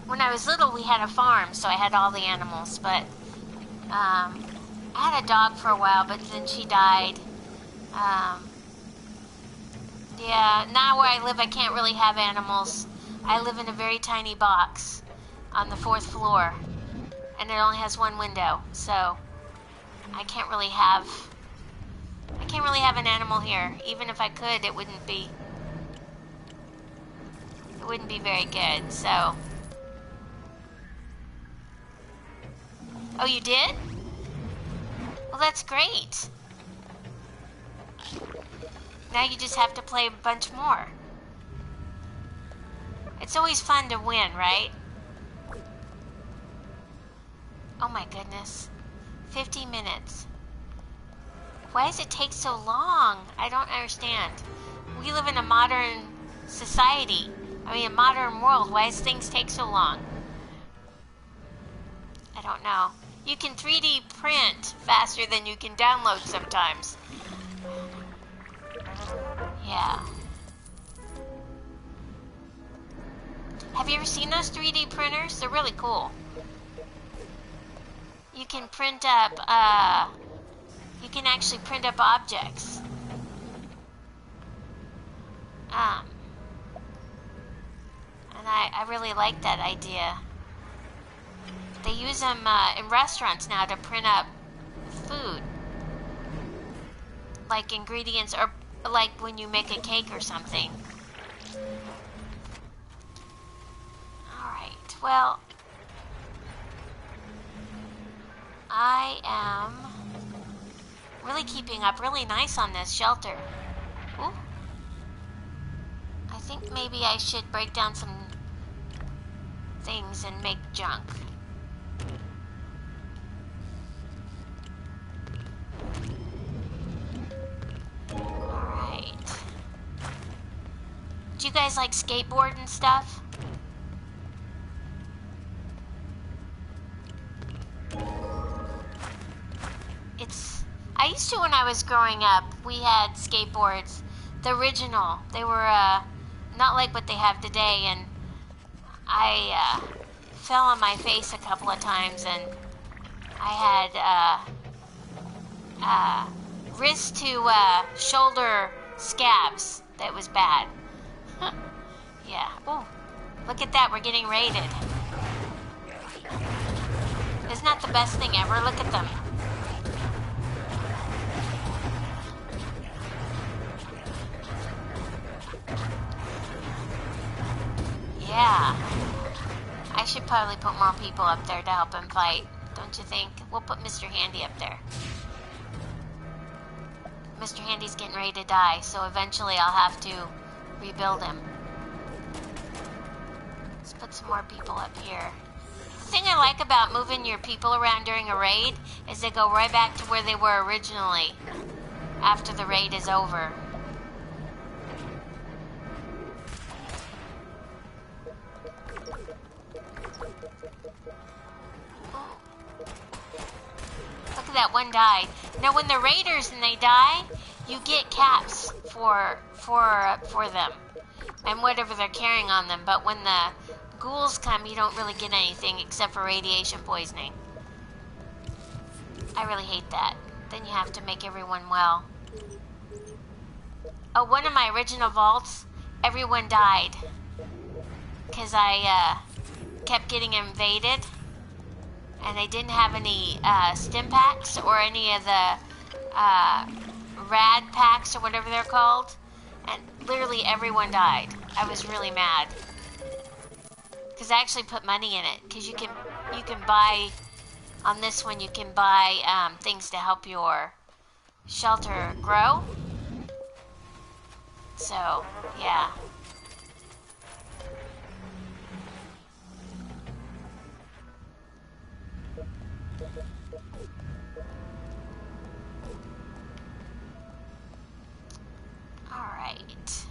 when I was little, we had a farm, so I had all the animals, but, I had a dog for a while, but then she died. Yeah, now where I live, I can't really have animals. I live in a very tiny box on the 4th floor, and it only has one window, so I can't really have an animal here. Even if I could, it wouldn't be very good, so. Oh, you did? Well, that's great. Now you just have to play a bunch more. It's always fun to win, right? Oh my goodness. 50 minutes. Why does it take so long? I don't understand. We live in a modern society. I mean, a modern world. Why does things take so long? I don't know. You can 3D print faster than you can download sometimes. Yeah. Have you ever seen those 3D printers? They're really cool. You can print up, you can actually print up objects. And I really like that idea. They use them in restaurants now to print up food. Like ingredients, or like when you make a cake or something. Alright, well, I am really keeping up really nice on this shelter. Ooh. I think maybe I should break down some things and make junk. Alright. Do you guys like skateboard and stuff? I used to when I was growing up. We had skateboards, the original. They were not like what they have today, and I fell on my face a couple of times, and I had wrist to shoulder scabs. That was bad. Yeah. Ooh, look at that. We're getting raided. Isn't that the best thing ever? Look at them. Yeah. I should probably put more people up there to help him fight, don't you think? We'll put Mr. Handy up there. Mr. Handy's getting ready to die, so eventually I'll have to rebuild him. Let's put some more people up here. The thing I like about moving your people around during a raid is they go right back to where they were originally after the raid is over. Look at that one died. Now when the raiders and they die, you get caps for them and whatever they're carrying on them. But when the ghouls come, you don't really get anything except for radiation poisoning. I really hate that. Then you have to make everyone well. Oh, one of my original vaults, everyone died because I kept getting invaded. And they didn't have any stim packs or any of the rad packs or whatever they're called. And literally everyone died. I was really mad. Because I actually put money in it. Because you can buy, on this one you can buy things to help your shelter grow. So, yeah. Alright.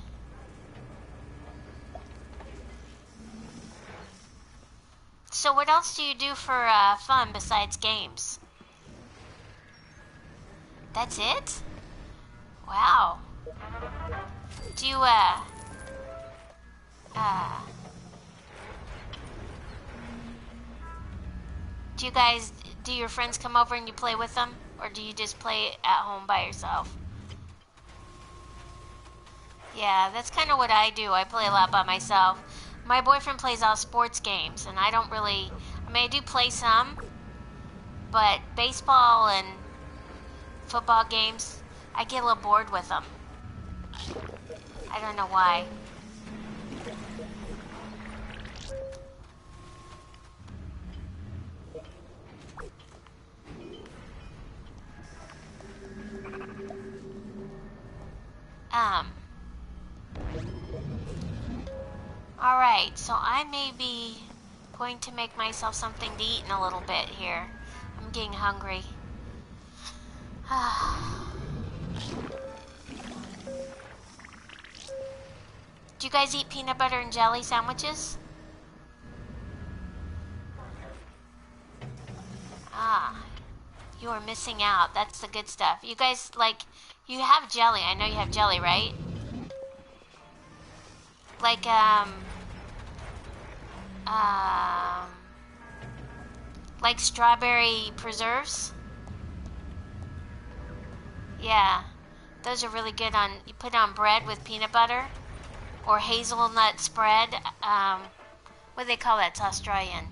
So what else do you do for fun besides games? That's it? Wow. Do you, do your friends come over and you play with them? Or do you just play at home by yourself? Yeah, that's kind of what I do. I play a lot by myself. My boyfriend plays all sports games, and I don't really... I mean, I do play some, but baseball and football games, I get a little bored with them. I don't know why. Alright, so I may be going to make myself something to eat in a little bit here. I'm getting hungry. Do you guys eat peanut butter and jelly sandwiches? Ah, you are missing out. That's the good stuff. You guys, like, you have jelly. I know you have jelly, right? Like, like strawberry preserves? Yeah, those are really good on, you put on bread with peanut butter, or hazelnut spread, what do they call that? It's Australian.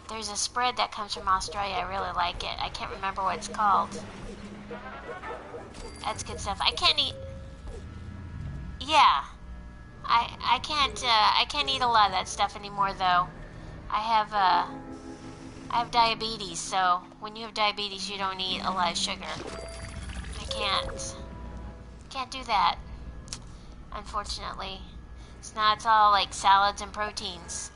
There's a spread that comes from Australia, I really like it. I can't remember what it's called. That's good stuff. I can't eat... Yeah. I can't eat a lot of that stuff anymore, though. I have diabetes, so when you have diabetes, you don't eat a lot of sugar. I can't do that, unfortunately. It's not, it's all like salads and proteins.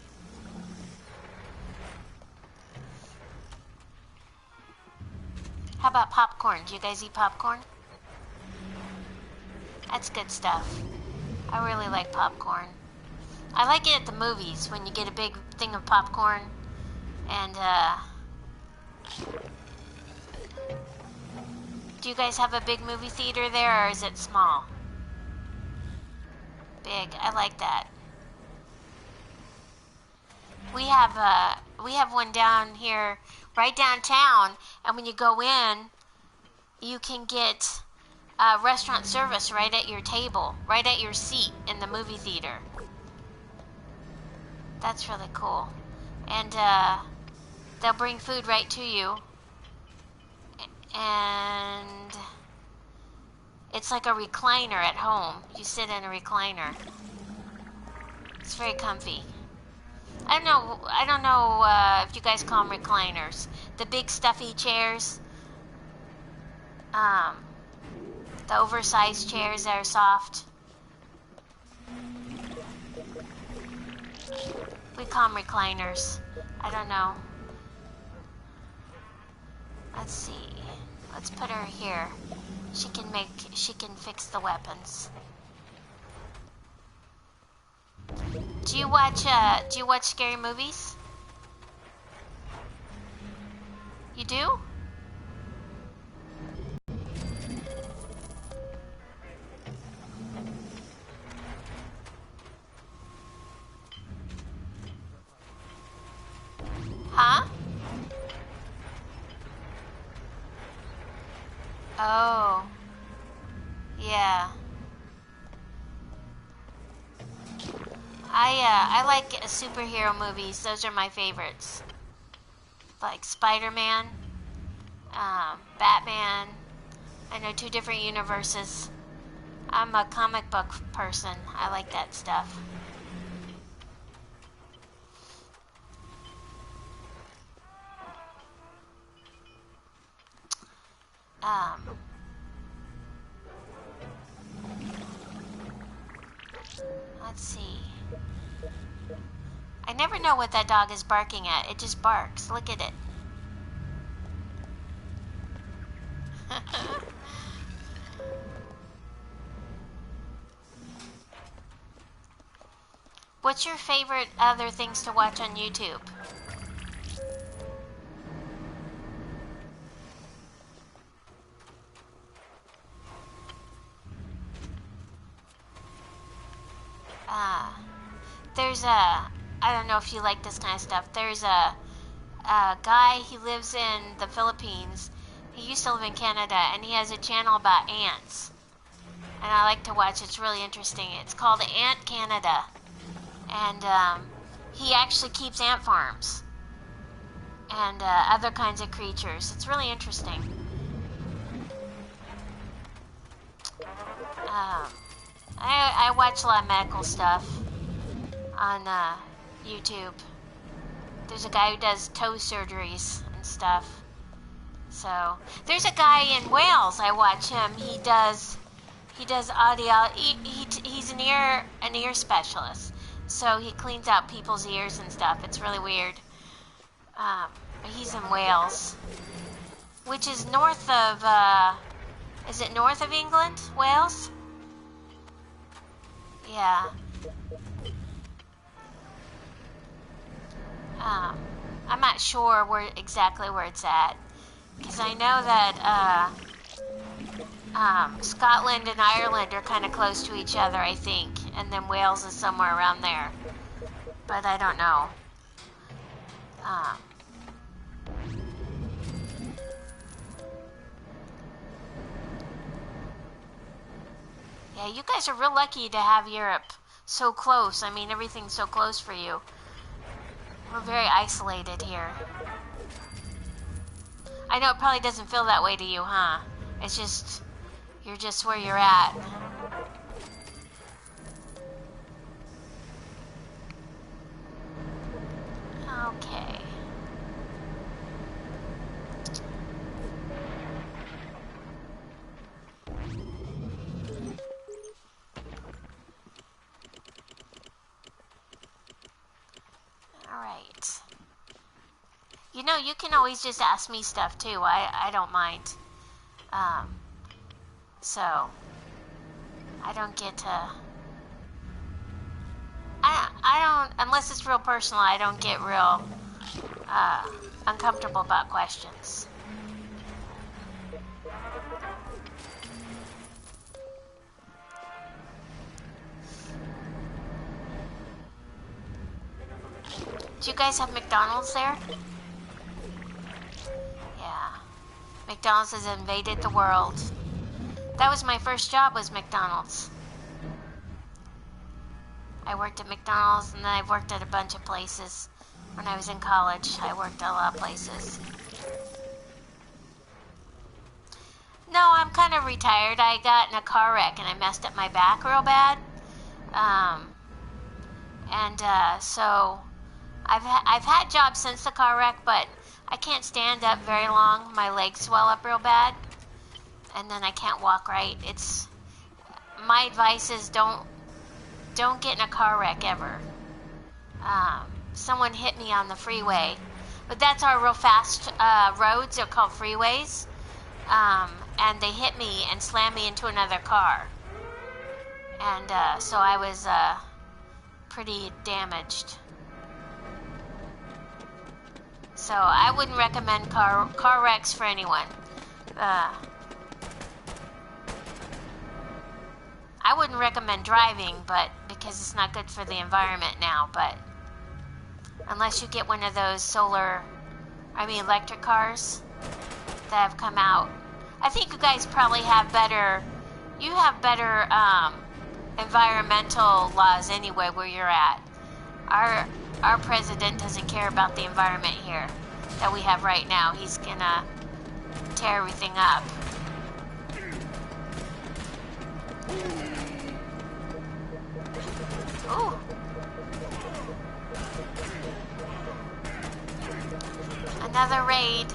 How about popcorn? Do you guys eat popcorn? That's good stuff. I really like popcorn. I like it at the movies when you get a big thing of popcorn and do you guys have a big movie theater there, or is it small? Big. I like that. We have one down here, right downtown, and when you go in, you can get restaurant service right at your table, right at your seat in the movie theater. That's really cool. And they'll bring food right to you. And it's like a recliner at home. You sit in a recliner. It's very comfy. I don't know if you guys call them recliners. The big stuffy chairs. The oversized chairs that are soft. We call them recliners. I don't know. Let's see. Let's put her here. She can fix the weapons. Do you watch scary movies? You do? Huh? Oh. Yeah. I like superhero movies. Those are my favorites. Like Spider-Man, Batman. I know 2 different universes. I'm a comic book person. I like that stuff. Let's see. I never know what that dog is barking at. It just barks. Look at it. What's your favorite other things to watch on YouTube? There's I don't know if you like this kind of stuff. There's a guy, he lives in the Philippines. He used to live in Canada, and he has a channel about ants. And I like to watch, it's really interesting. It's called Ant Canada. And he actually keeps ant farms. And other kinds of creatures. It's really interesting. I watch a lot of medical stuff on YouTube. There's a guy who does toe surgeries and stuff. So there's a guy in Wales. I watch him. He does audio. He's an ear specialist. So he cleans out people's ears and stuff. It's really weird. But he's in Wales, which is north of. Is it north of England? Wales? Yeah. I'm not sure exactly where it's at, because I know that Scotland and Ireland are kind of close to each other, I think, and then Wales is somewhere around there, but I don't know. Yeah, you guys are real lucky to have Europe so close. I mean, everything's so close for you. We're very isolated here. I know it probably doesn't feel that way to you, huh? It's just, you're just where you're at. Okay. Alright. You know, you can always just ask me stuff too. I don't mind. So I don't get to... I don't, unless it's real personal, I don't get real uncomfortable about questions. Do you guys have McDonald's there? Yeah. McDonald's has invaded the world. That was my first job, was McDonald's. I worked at McDonald's, and then I worked at a bunch of places. When I was in college, I worked at a lot of places. No, I'm kind of retired. I got in a car wreck, and I messed up my back real bad. So I've had jobs since the car wreck, but I can't stand up very long. My legs swell up real bad, and then I can't walk right. My advice is don't get in a car wreck ever. Someone hit me on the freeway, but that's our real fast roads. They're called freeways, and they hit me and slammed me into another car, and so I was pretty damaged. So I wouldn't recommend car wrecks for anyone. I wouldn't recommend driving, but because it's not good for the environment now, but unless you get one of those electric cars that have come out. I think you guys probably have better environmental laws anyway where you're at. Our president doesn't care about the environment here that we have right now. He's gonna tear everything up. Ooh. Another raid.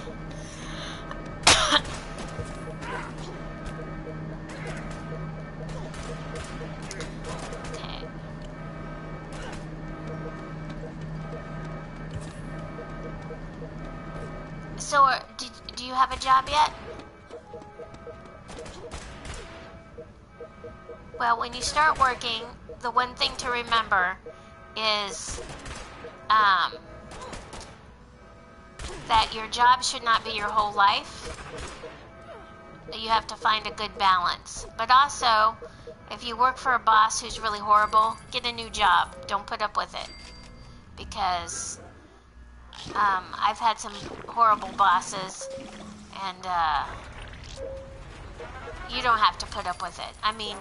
Okay. So, do you have a job yet? Well, when you start working, the one thing to remember is that your job should not be your whole life. You have to find a good balance. But also, if you work for a boss who's really horrible, get a new job. Don't put up with it. Because I've had some horrible bosses, and you don't have to put up with it. I mean,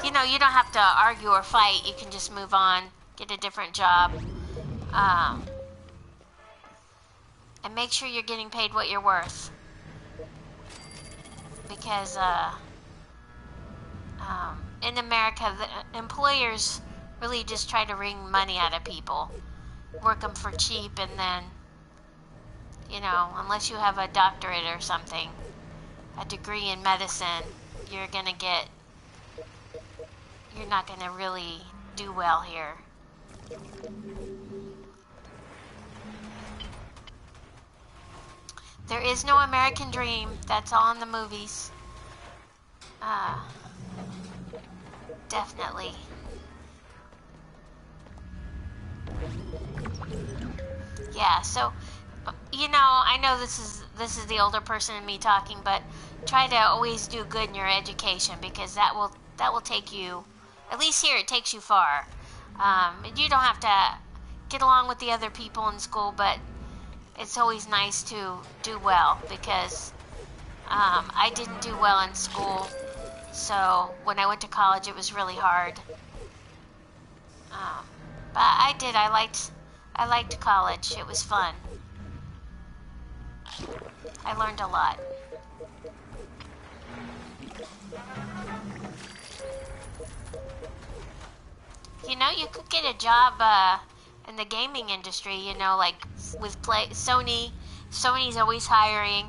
you know, you don't have to argue or fight. You can just move on, get a different job, and make sure you're getting paid what you're worth. Because in America, the employers really just try to wring money out of people, work them for cheap, and then, you know, unless you have a doctorate or something, a degree in medicine, you're not gonna really do well here. There is no American dream. That's all in the movies. Definitely. Yeah, so, you know, I know this is the older person in me talking, but try to always do good in your education, because that will take you, at least here, it takes you far. You don't have to get along with the other people in school, but it's always nice to do well, because I didn't do well in school, so when I went to college, it was really hard. But I did. I liked college. It was fun. I learned a lot. You know, you could get a job in the gaming industry, you know, like with Sony. Sony's always hiring.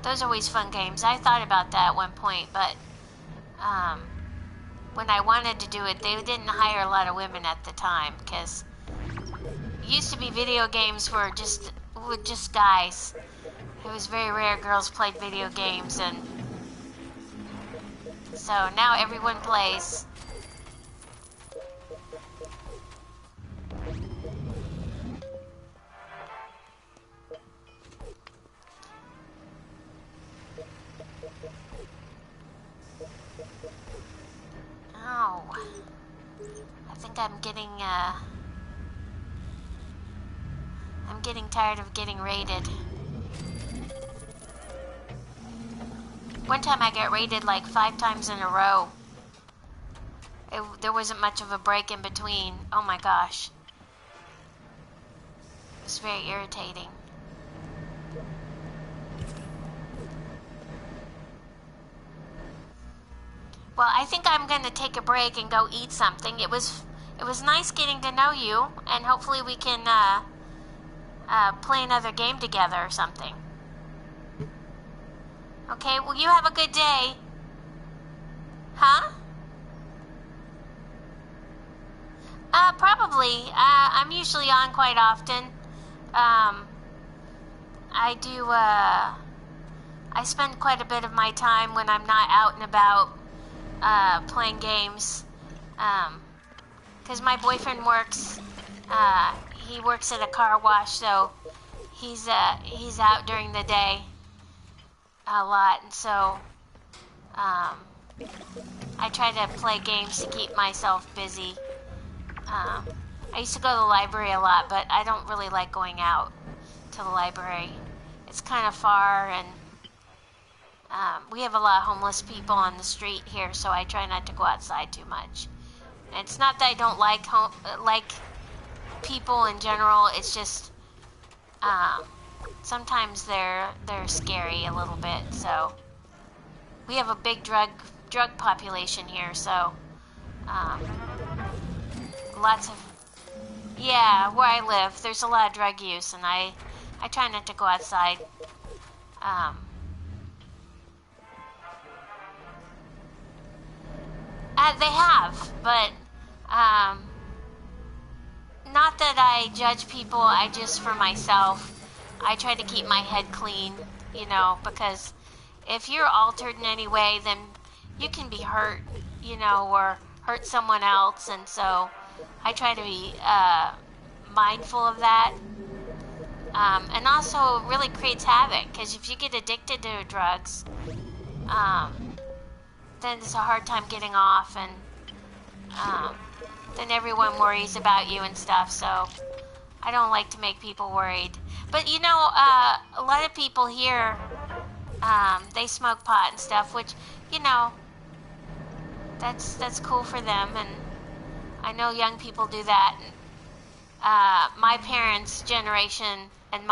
Those are always fun games. I thought about that at one point, but when I wanted to do it, they didn't hire a lot of women at the time, because it used to be video games were with just guys. It was very rare girls played video games, and so now everyone plays. Oh, I think I'm getting tired of getting raided. One time I got raided like 5 times in a row. There wasn't much of a break in between. Oh my gosh. It was very irritating. Well, I think I'm going to take a break and go eat something. It was nice getting to know you, and hopefully we can play another game together or something. Okay, well, you have a good day. Huh? Probably. I'm usually on quite often. I spend quite a bit of my time when I'm not out and about playing games. Because my boyfriend works, he works at a car wash, so he's out during the day a lot, and so I try to play games to keep myself busy. I used to go to the library a lot, but I don't really like going out to the library. It's kind of far, and we have a lot of homeless people on the street here, so I try not to go outside too much. And it's not that I don't like people in general. It's just sometimes they're scary a little bit. So we have a big drug population here, so lots of where I live, there's a lot of drug use, and I try not to go outside. They have, but not that I judge people. I just, for myself, I try to keep my head clean, you know, because if you're altered in any way, then you can be hurt, you know, or hurt someone else, and so I try to be mindful of that. And also, it really creates havoc, because if you get addicted to drugs, then it's a hard time getting off, and then everyone worries about you and stuff, so I don't like to make people worried. But you know, a lot of people here, they smoke pot and stuff, which, you know, that's cool for them, and I know young people do that. My parents' generation and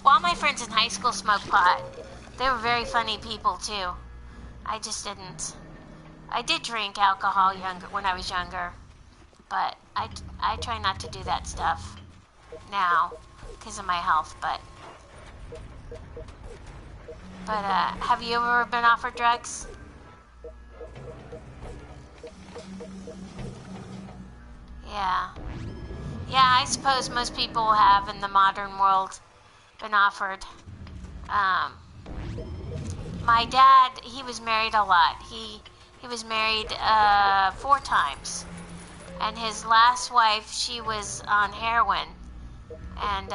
all my friends in high school smoked pot. They were very funny people too. I just didn't. I did drink alcohol when I was younger, but I try not to do that stuff now because of my health. But have you ever been offered drugs? Yeah, I suppose most people have in the modern world been offered. My dad, he was married a lot. He was married 4 times, and his last wife, she was on heroin, and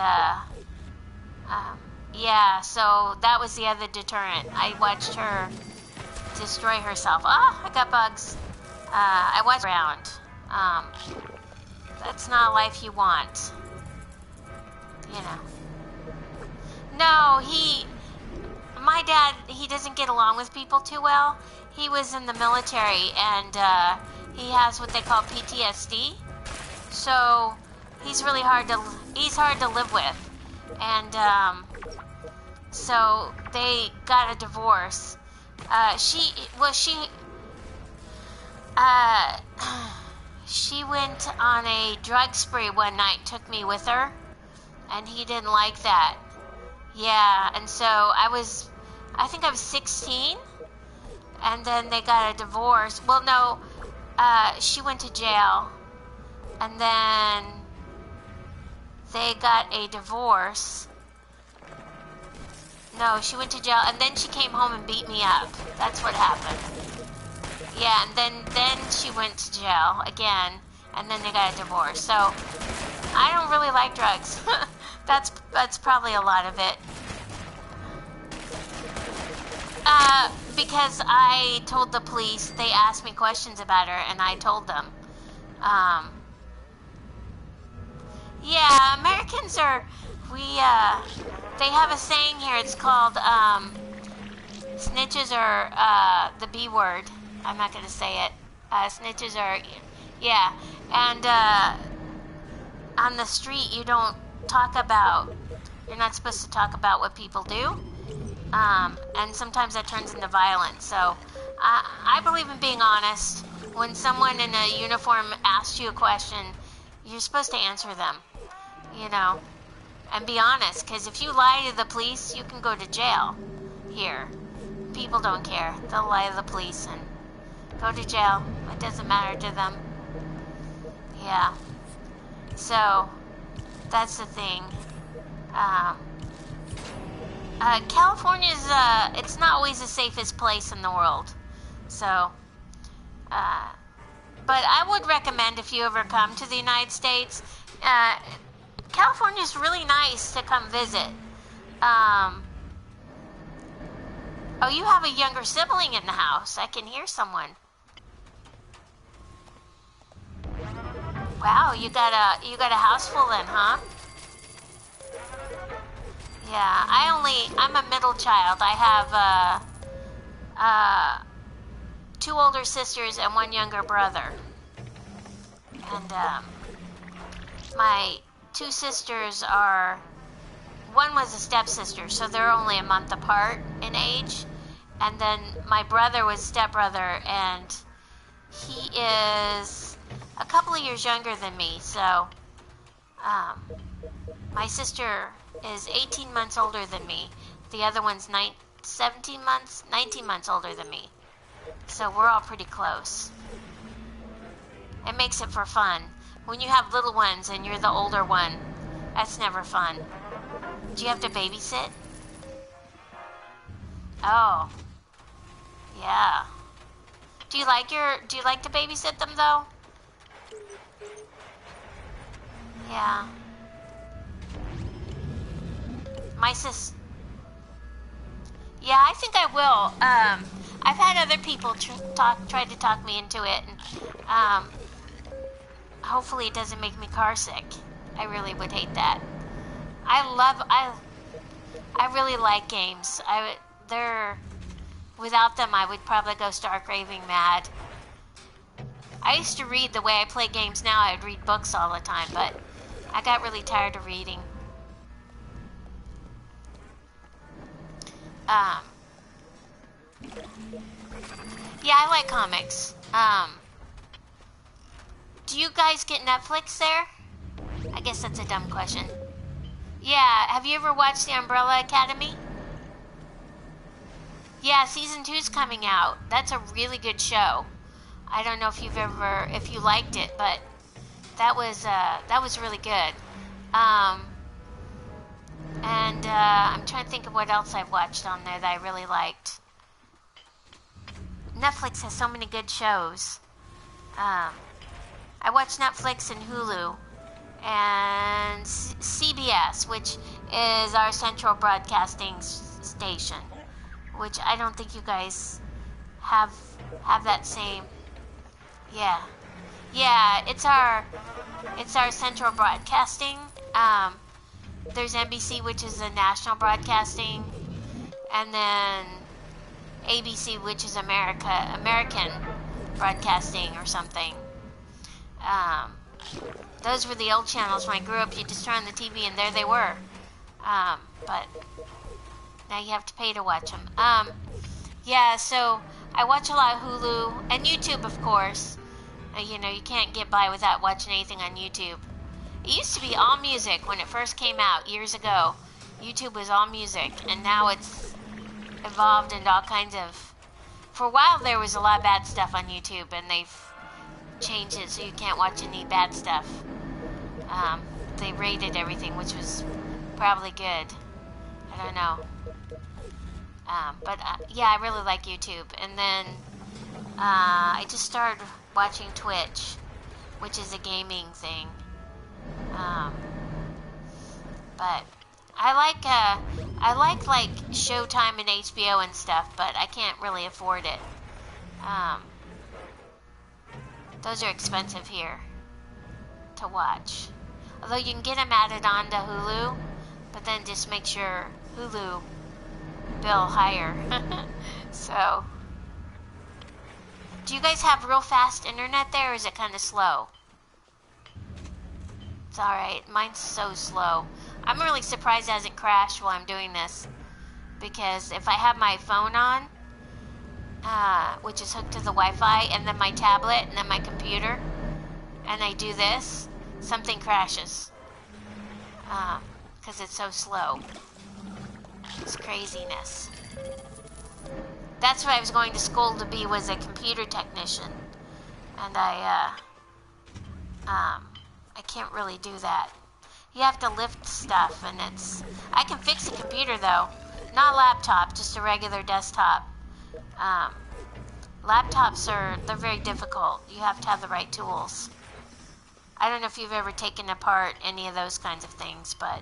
so that was the other deterrent. I watched her destroy herself. I got bugs. I watched around. That's not a life you want, you know. No, my dad, he doesn't get along with people too well. He was in the military, and he has what they call PTSD. So he's hard to live with. And so they got a divorce, Uh, she went on a drug spree one night, took me with her, and he didn't like that. Yeah, and so I think I was 16, and then they got a divorce. Well, no, she went to jail, and then they got a divorce. No, she went to jail, and then she came home and beat me up. That's what happened. Yeah, and then she went to jail again, and then they got a divorce. So I don't really like drugs. That's probably a lot of it. Because I told the police, they asked me questions about her, and I told them. Yeah, Americans they have a saying here, it's called, snitches are, the B word. I'm not gonna say it. Snitches are, yeah, and, on the street, you're not supposed to talk about what people do. And sometimes that turns into violence. So I believe in being honest. When someone in a uniform asks you a question, you're supposed to answer them, and be honest. Because if you lie to the police, you can go to jail here. People don't care. They'll lie to the police and go to jail. It doesn't matter to them. Yeah. So that's the thing. California's, it's not always the safest place in the world. So, but I would recommend if you ever come to the United States, California's really nice to come visit. Oh, you have a younger sibling in the house. I can hear someone. Wow, you got a house full then, huh? Yeah, I'm a middle child. I have, 2 older sisters and 1 younger brother. And, my 2 sisters one was a stepsister, so they're only a month apart in age. And then my brother was stepbrother, and he is a couple of years younger than me, so, my sister is 18 months older than me. The other one's 19 months older than me. So we're all pretty close. It makes it for fun. When you have little ones and you're the older one, that's never fun. Do you have to babysit? Oh. Yeah. Do you like to babysit them though? Yeah. Yeah, I think I will. I've had other people try to talk me into it, and hopefully it doesn't make me car sick. I really would hate that. I really like games. Without them, I would probably go stark raving mad. I used to read the way I play games now. I'd read books all the time, but I got really tired of reading. Yeah, I like comics. Do you guys get Netflix there? I guess that's a dumb question. Yeah, have you ever watched The Umbrella Academy? Yeah, season 2's coming out. That's a really good show. I don't know if you liked it, but that was really good. And I'm trying to think of what else I've watched on there that I really liked. Netflix has so many good shows. I watch Netflix and Hulu and CBS, which is our central broadcasting station, which I don't think you guys have that same. Yeah, it's our central broadcasting. There's NBC, which is the national broadcasting, and then ABC, which is American broadcasting or something. Those were the old channels when I grew up. You just turn on the TV and there they were. But now you have to pay to watch them. Yeah, so I watch a lot of Hulu and YouTube, of course. You know, you can't get by without watching anything on YouTube. It used to be all music when it first came out years ago. YouTube was all music, and now it's evolved into all kinds of. For a while, there was a lot of bad stuff on YouTube, and they've changed it so you can't watch any bad stuff. They rated everything, which was probably good. I don't know. But yeah, I really like YouTube. And then I just started watching Twitch, which is a gaming thing. But I like Showtime and HBO and stuff, but I can't really afford it. Those are expensive here to watch. Although you can get them added on to Hulu, but then just make sure Hulu bill higher. So, do you guys have real fast internet there, or is it kind of slow? It's alright. Mine's so slow. I'm really surprised it hasn't crashed while I'm doing this. Because if I have my phone on, which is hooked to the Wi-Fi, and then my tablet, and then my computer, and I do this, something crashes. Because it's so slow. It's craziness. That's what I was going to school to be, was a computer technician. And I can't really do that. You have to lift stuff, and I can fix a computer, though. Not a laptop, just a regular desktop. Laptops they're very difficult. You have to have the right tools. I don't know if you've ever taken apart any of those kinds of things, but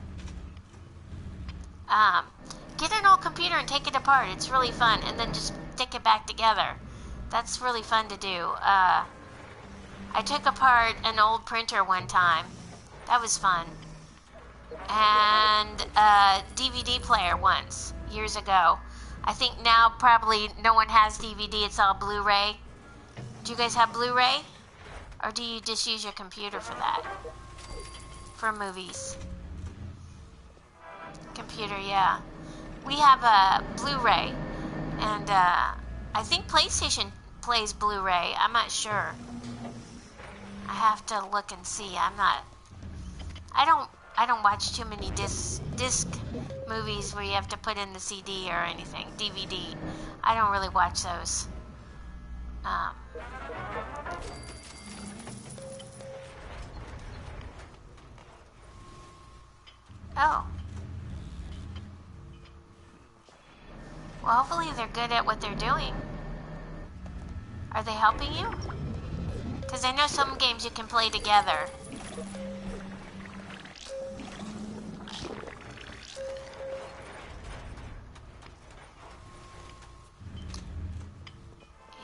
get an old computer and take it apart. It's really fun, and then just stick it back together. That's really fun to do. I took apart an old printer one time. That was fun. And a DVD player once, years ago. I think now probably no one has DVD. It's all Blu-ray. Do you guys have Blu-ray? Or do you just use your computer for that? For movies? Computer, yeah. We have a Blu-ray. And I think PlayStation plays Blu-ray. I'm not sure. I have to look and see. I don't watch too many disc movies where you have to put in the CD or anything. DVD. I don't really watch those. Oh. Well, hopefully they're good at what they're doing. Are they helping you? Because I know some games you can play together.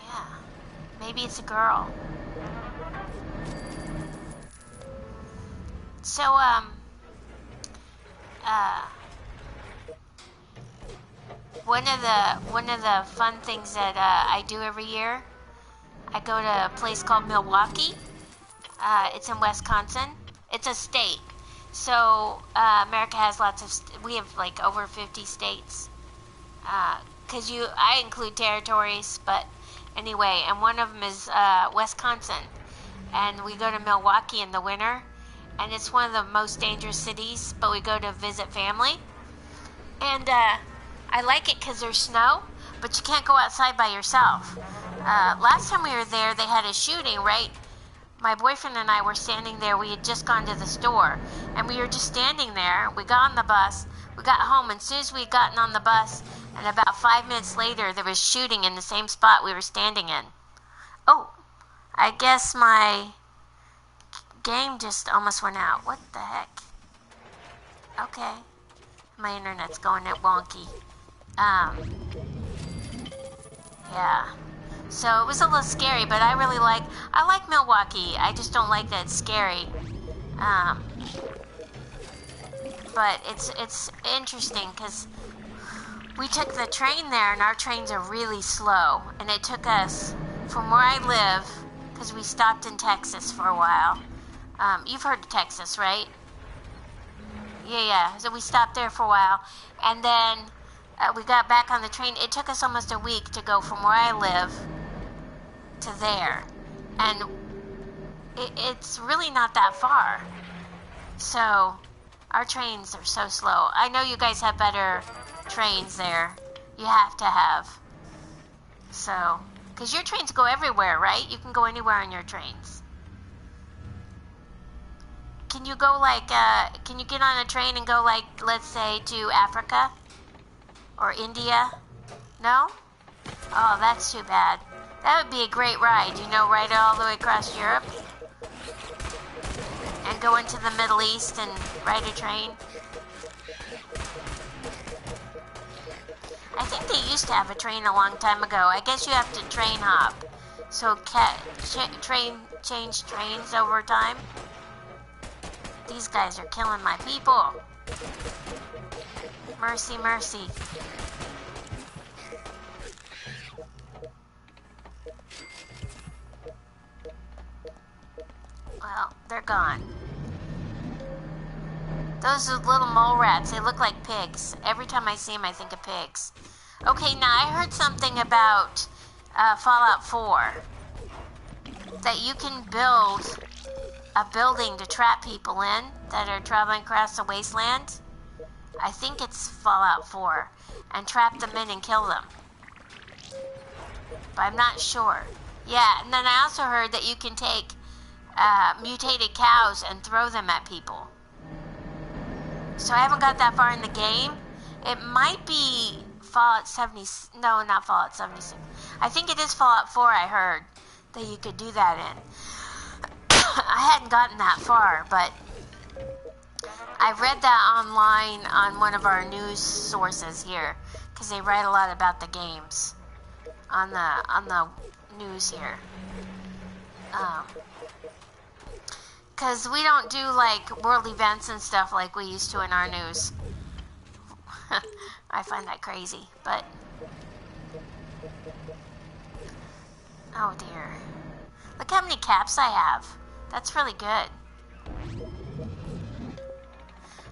Yeah. Maybe it's a girl. So, one of the fun things that I do every year, I go to a place called Milwaukee. It's in Wisconsin. It's a state. So America has lots of. We have like over 50 states. Because I include territories, but anyway, and one of them is Wisconsin, and we go to Milwaukee in the winter, and it's one of the most dangerous cities. But we go to visit family, and I like it because there's snow, but you can't go outside by yourself. Last time we were there, they had a shooting, right? My boyfriend and I were standing there. We had just gone to the store, and we were just standing there. We got on the bus. We got home, and as soon as we had gotten on the bus, and about 5 minutes later, there was shooting in the same spot we were standing in. Oh, I guess my game just almost went out. What the heck? Okay. My internet's going at wonky. Yeah. So it was a little scary, but I like Milwaukee. I just don't like that it's scary. But it's interesting because we took the train there, and our trains are really slow. And it took us from where I live, because we stopped in Texas for a while. You've heard of Texas, right? Yeah. So we stopped there for a while, and then we got back on the train. It took us almost a week to go from where I live to there. And it's really not that far. So our trains are so slow. I know you guys have better trains there. You have to have. So, because your trains go everywhere, right? You can go anywhere on your trains. Can you go like, can you get on a train and go like, let's say, to Africa? Or India? No? Oh, that's too bad. That would be a great ride, you know, ride all the way across Europe. And go into the Middle East and ride a train. I think they used to have a train a long time ago. I guess you have to train hop. So change trains over time. These guys are killing my people. Mercy, mercy. Well, they're gone. Those are little mole rats. They look like pigs. Every time I see them, I think of pigs. Okay, now I heard something about Fallout 4. That you can build a building to trap people in that are traveling across the wasteland. I think it's Fallout 4. And trap them in and kill them. But I'm not sure. Yeah, and then I also heard that you can take mutated cows and throw them at people. So I haven't got that far in the game. It might be Fallout 70... No, not Fallout 76. I think it is Fallout 4 I heard that you could do that in. I hadn't gotten that far, but I read that online on one of our news sources here, because they write a lot about the games on the news here. Because we don't do like world events and stuff like we used to in our news. I find that crazy, but oh dear. Look how many caps I have. That's really good.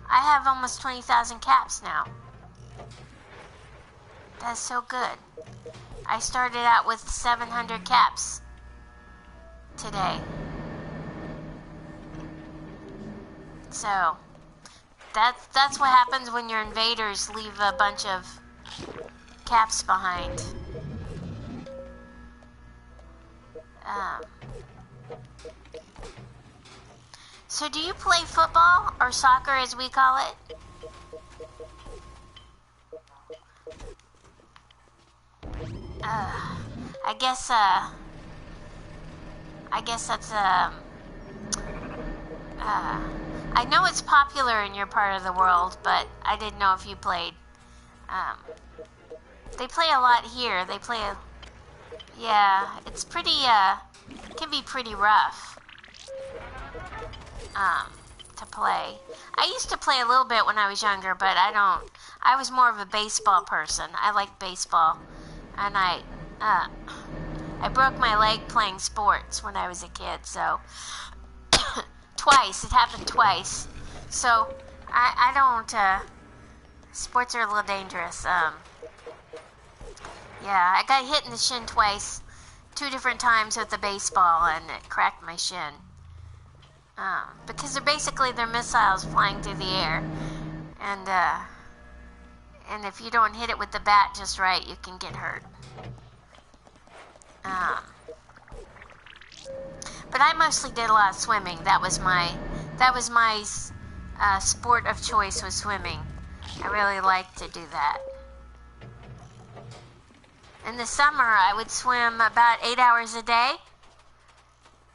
I have almost 20,000 caps now. That's so good. I started out with 700 caps today. So, that's what happens when your invaders leave a bunch of caps behind. So do you play football, or soccer as we call it? I guess that's, I know it's popular in your part of the world, but I didn't know if you played. They play a lot here. They play yeah, it's pretty, can be pretty rough, to play. I used to play a little bit when I was younger, but I was more of a baseball person. I like baseball, and I broke my leg playing sports when I was a kid, so twice. It happened twice. So I don't, sports are a little dangerous. Yeah, I got hit in the shin twice, 2 different times with the baseball, and it cracked my shin. Because they're missiles flying through the air, and if you don't hit it with the bat just right, you can get hurt. But I mostly did a lot of swimming. That was my sport of choice, was swimming. I really liked to do that. In the summer, I would swim about 8 hours a day.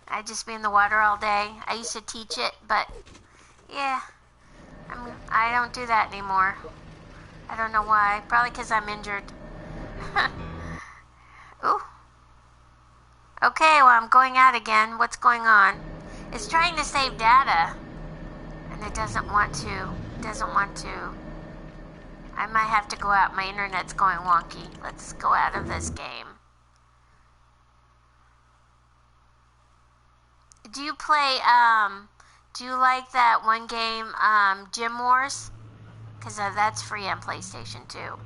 I'd just be in the water all day. I used to teach it, but yeah, I don't do that anymore. I don't know why. Probably because I'm injured. Ooh. Okay, well, I'm going out again. What's going on? It's trying to save data, and it doesn't want to. I might have to go out. My internet's going wonky. Let's go out of this game. Do you play, do you like that one game, Gym Wars? Because that's free on PlayStation 2.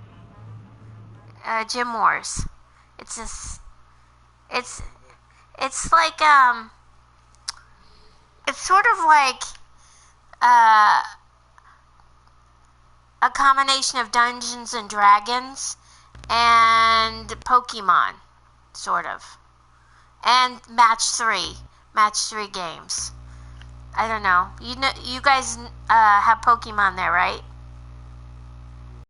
Gym Wars. It's just, it's like it's sort of like uh, a combination of Dungeons and Dragons and Pokemon, sort of, and match three games. I don't know. You guys have Pokemon there, right?